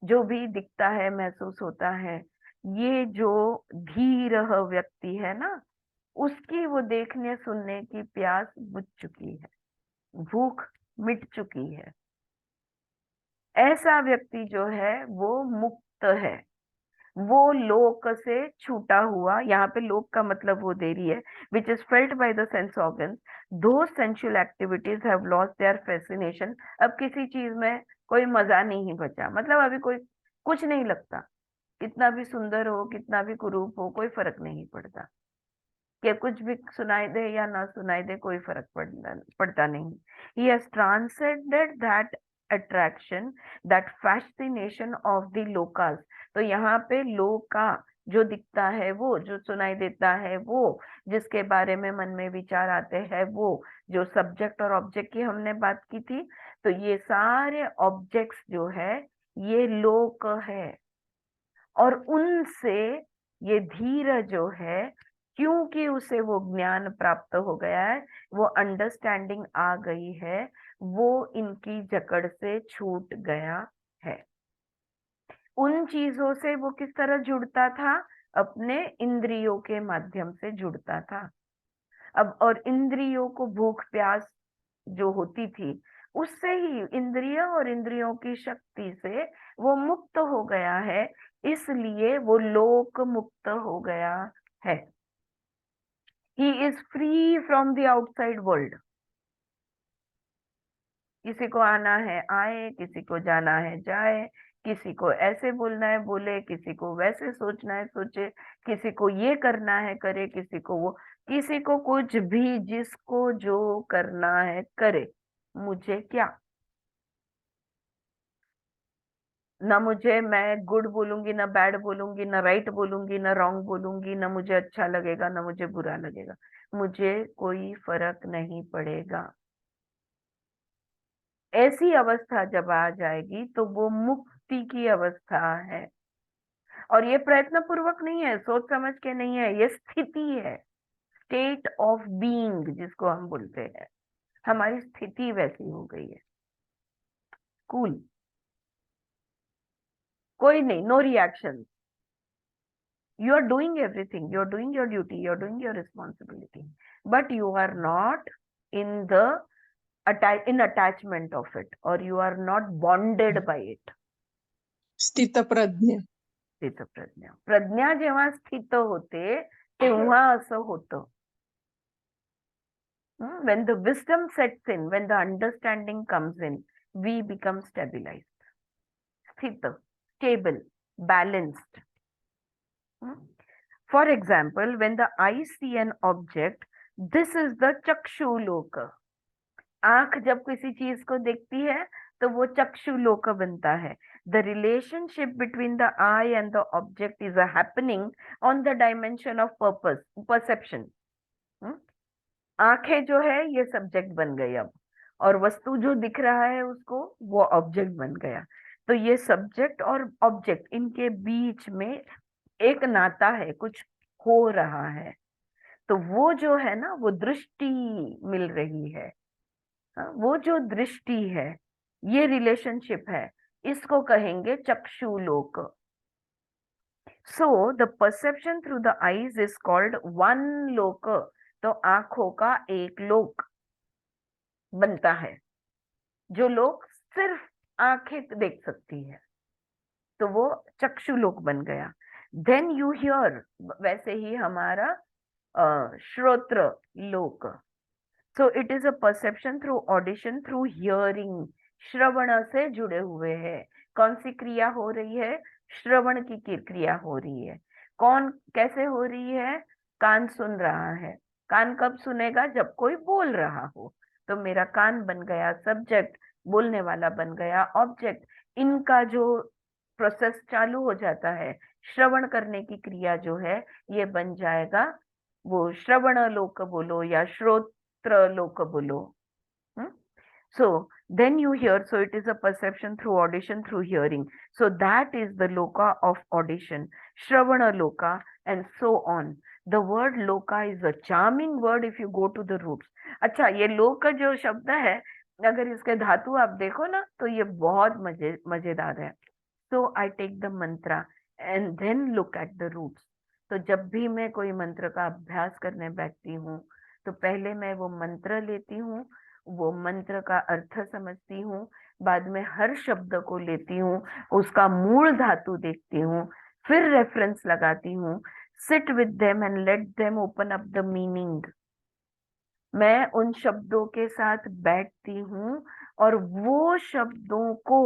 जो भी दिखता है, महसूस होता है, ये जो धीर व्यक्ति है ना, उसकी वो देखने सुनने की प्यास बुझ चुकी है, भूख मिट चुकी है। ऐसा व्यक्ति जो है वो मुक्त है, वो लोक से छूटा हुआ। यहाँ पे लोक का मतलब वो दे रही है which is felt by the sense organs, those sensual activities have lost their fascination. अब किसी चीज में कोई मजा नहीं बचा, मतलब अभी कोई कुछ नहीं लगता, कितना भी सुंदर हो, कितना भी कुरूप हो, कोई फर्क नहीं पड़ता, कि कुछ भी सुनाई दे या ना सुनाई दे, कोई फर्क पड़ता नहीं। He has transcended that attraction, that fascination of the Lucas. तो यहाँ पे लोका जो दिखता है, वो जो सुनाई देता है, वो जिसके बारे में मन में विचार आते हैं, वो जो सब्जेक्ट और ऑब्जेक्ट की हमने बात की थी, तो ये सारे ऑब्जेक्ट्स जो है ये लोक है। और उनसे ये धीर जो है, क्योंकि उसे वो ज्ञान प्राप्त हो गया है, वो अंडरस्टैंडिंग आ गई है, वो इनकी जकड़ से छूट गया है। उन चीजों से वो किस तरह जुड़ता था? अपने इंद्रियों के माध्यम से जुड़ता था। अब और इंद्रियों को भूख प्यास जो होती थी, उससे ही इंद्रिय और इंद्रियों की शक्ति से वो मुक्त हो गया है, इसलिए वो लोक मुक्त हो गया है। He is free from the outside world. किसी को आना है आए, किसी को जाना है जाए, किसी को ऐसे बोलना है बोले, किसी को वैसे सोचना है सोचे, किसी को ये करना है करे, किसी को वो, किसी को कुछ भी, जिसको जो करना है करे, मुझे क्या। ना मुझे, मैं गुड बोलूंगी ना बैड बोलूंगी, ना राइट बोलूंगी ना रॉन्ग बोलूंगी, ना मुझे अच्छा लगेगा ना मुझे बुरा लगेगा, मुझे कोई फर्क नहीं पड़ेगा। ऐसी अवस्था जब आ जाएगी तो वो मुक्ति की अवस्था है। और ये प्रयत्न पूर्वक नहीं है, सोच समझ के नहीं है, ये स्थिति है, स्टेट ऑफ बीइंग जिसको हम बोलते हैं। हमारी स्थिति वैसी हो गई है। कूल, कोई नहीं, no reaction. You are doing everything, you are doing your duty, you are doing your responsibility, but you are not in the in attachment of it, or you are not bonded by it. स्थित प्रज्ञ. स्थित प्रज्ञा, प्रज्ञा जेव्हा स्थित होते तेव्हा असं होतं. When the wisdom sets in, when the understanding comes in, we become stabilized, स्थित, stable, balanced. For example, when the eyes see an object, this is the चक्षु लोक. आंख जब किसी चीज को देखती है तो वो चक्षु लोक बनता है. The relationship between the eye and the object is a happening on the dimension of purpose, perception. आंखें जो है ये सब्जेक्ट बन गई अब, और वस्तु जो दिख रहा है उसको वो ऑब्जेक्ट बन गया. तो ये सब्जेक्ट और ऑब्जेक्ट, इनके बीच में एक नाता है, कुछ हो रहा है. तो वो जो है ना, वो दृष्टि मिल रही है. वो जो दृष्टि है, ये रिलेशनशिप है, इसको कहेंगे चक्षुलोक. So the perception through the eyes is called one लोक. तो आंखों का एक लोक बनता है, जो लोक सिर्फ आंखें देख सकती है, तो वो चक्षुलोक बन गया. देन यू हियर, वैसे ही हमारा श्रोत्र लोक. So it is a perception through audition through hearing. श्रवण से जुड़े हुए हैं. कौन सी क्रिया हो रही है? श्रवण की क्रिया हो रही है. कौन कैसे हो रही है? कान सुन रहा है. कान कब सुनेगा? जब कोई बोल रहा हो. तो मेरा कान बन गया सब्जेक्ट, बोलने वाला बन गया ऑब्जेक्ट. इनका जो प्रोसेस चालू हो जाता है, श्रवण करने की क्रिया जो है, ये बन जाएगा वो श्रवण लोक बोलो या श्रोत्र लोक बोलो. So then you hear, so it is a perception through audition through hearing. So that is the loka of audition, Shravana loka, and so on. The word loka is a charming word if you go to the roots. अच्छा, ये लोक जो शब्द है, अगर इसके धातु आप देखो ना, तो ये बहुत मजेदार है. So I take the mantra and then look at the roots. तो जब भी मैं कोई मंत्र का अभ्यास करने बैठती हूँ, तो पहले मैं वो मंत्र लेती हूँ, वो मंत्र का अर्थ समझती हूँ, बाद में हर शब्द को लेती हूँ, उसका मूल धातु देखती हूँ, फिर रेफरेंस लगाती हूँ, sit with them and let them open up the meaning. मैं उन शब्दों के साथ बैठती हूँ और वो शब्दों को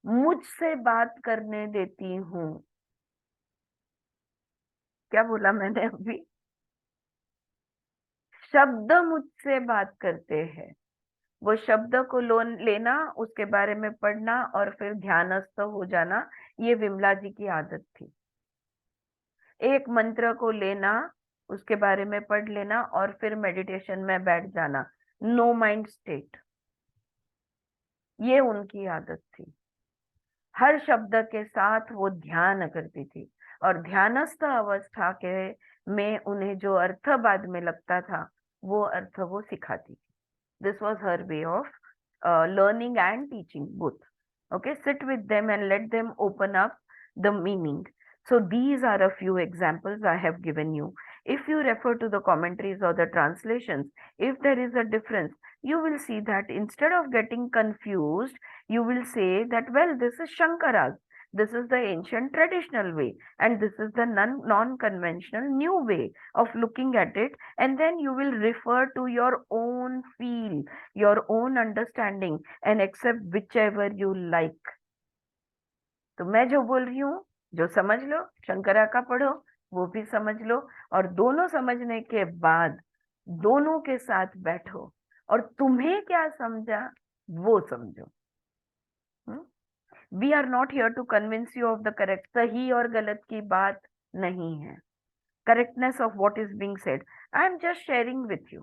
मुझसे बात करने देती हूँ। क्या बोला मैंने अभी? शब्द मुझसे बात करते हैं, वो शब्द को लेना, उसके बारे में पढ़ना और फिर ध्यानस्थ हो जाना, ये विमला जी की आदत थी। एक मंत्र को लेना, उसके बारे में पढ़ लेना और फिर मेडिटेशन में बैठ जाना, नो माइंड स्टेट, ये उनकी आदत थी। हर शब्द के साथ वो ध्यान करती थी और ध्यानस्थ अवस्था के में उन्हें जो अर्थ बाद में लगता था, वो अर्थ वो सिखाती थी। This was her way of learning and teaching both. Okay, sit with them and let them open up the meaning. So these are a few examples I have given you. If you refer to the commentaries or the translations, if there is a difference, you will see that instead of getting confused, you will say that, well, this is Shankara's. This is the ancient traditional way, and this is the non-conventional new way of looking at it. And then you will refer to your own feel, your own understanding, and accept whichever you like. तो मैं जो बोल रही हूँ, जो समझ लो, शंकरा का पढ़ो, वो भी समझ लो, और दोनों समझने के बाद दोनों के साथ बैठो और तुम्हें क्या समझा वो समझो। We are not here to convince you of the correct, सही और गलत की बात नहीं है, correctness of what is being said. I am just sharing with you,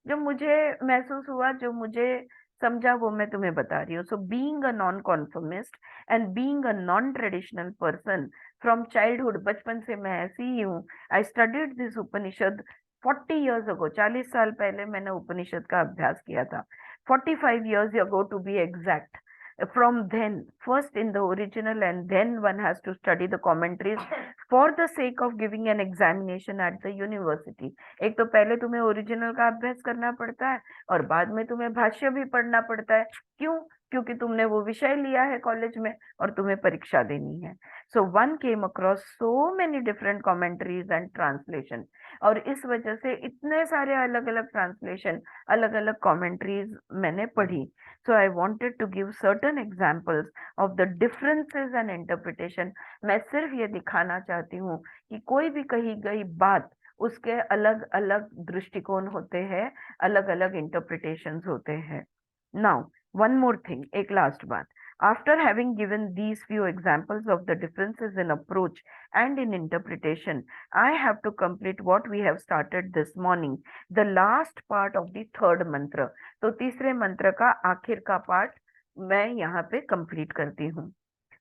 जो मुझे महसूस हुआ, जो मुझे समझा, वो मैं तुम्हें बता रही हूँ। So being a non conformist and being a non traditional person from childhood, बचपन से मैं ऐसी ही हूँ। I studied this Upanishad 40 years ago, 40 साल पहले मैंने उपनिषद का अभ्यास किया था, 45 years ago to be exact. From then, first in the original, and then one has to study the commentaries for the sake of giving an examination at the university. एक तो पहले तुम्हें ओरिजिनल का अभ्यास करना पड़ता है और बाद में तुम्हें भाष्य भी पढ़ना पड़ता है। क्यों? क्योंकि तुमने वो विषय लिया है कॉलेज में और तुम्हें परीक्षा देनी है। So one came across so many different commentaries and translation, और इस वजह से इतने सारे अलग अलग ट्रांसलेशन, अलग अलग कमेंट्रीज मैंने पढ़ी। So I wanted to give certain examples of the differences and interpretation. मैं सिर्फ ये दिखाना चाहती हूँ कि कोई भी कही गई बात, उसके अलग अलग दृष्टिकोण होते हैं, अलग अलग इंटरप्रिटेशंस होते हैं। नाउ वन मोर थिंग, एक लास्ट बात। After having given these few examples of the differences in approach and in interpretation, I have to complete what we have started this morning, the last part of the third mantra. तो तीसरे मंत्र का आखिर का part मैं यहाँ पे complete करती हूँ।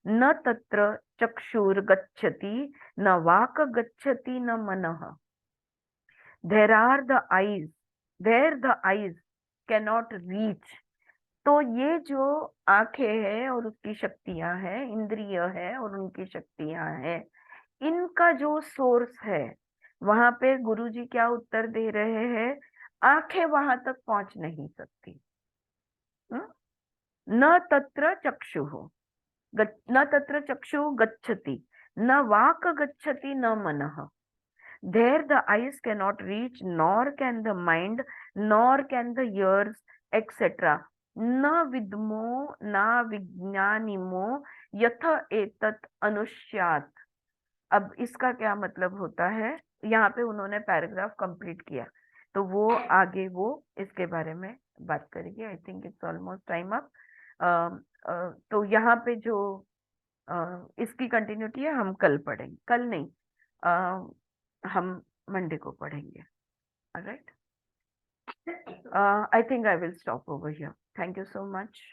न तत्र चक्षुर गच्छति, न वाक गच्छति, न मनः। There are the eyes, where the eyes cannot reach. तो ये जो आंखें हैं और उसकी शक्तियां हैं, इंद्रिय है और उनकी शक्तियां हैं, इनका जो सोर्स है, वहां पे गुरुजी क्या उत्तर दे रहे हैं? आंखें वहां तक पहुंच नहीं सकती। न तत्र चक्षुः, न तत्र चक्षु गच्छति, न वाक गच्छति, न मनः। There the eyes cannot reach, nor can the mind, nor can the ears, etc. न विद्मो न विज्ञानिमो यथ एतत् अनुष्यात। अब इसका क्या मतलब होता है? यहाँ पे उन्होंने पैराग्राफ कंप्लीट किया, तो वो आगे वो इसके बारे में बात करेगी। I think it's almost time up. तो यहाँ पे जो इसकी कंटिन्यूटी है, हम कल पढ़ेंगे, कल नहीं, हम मंडे को पढ़ेंगे। Alright, I think I will stop over here. Thank you so much.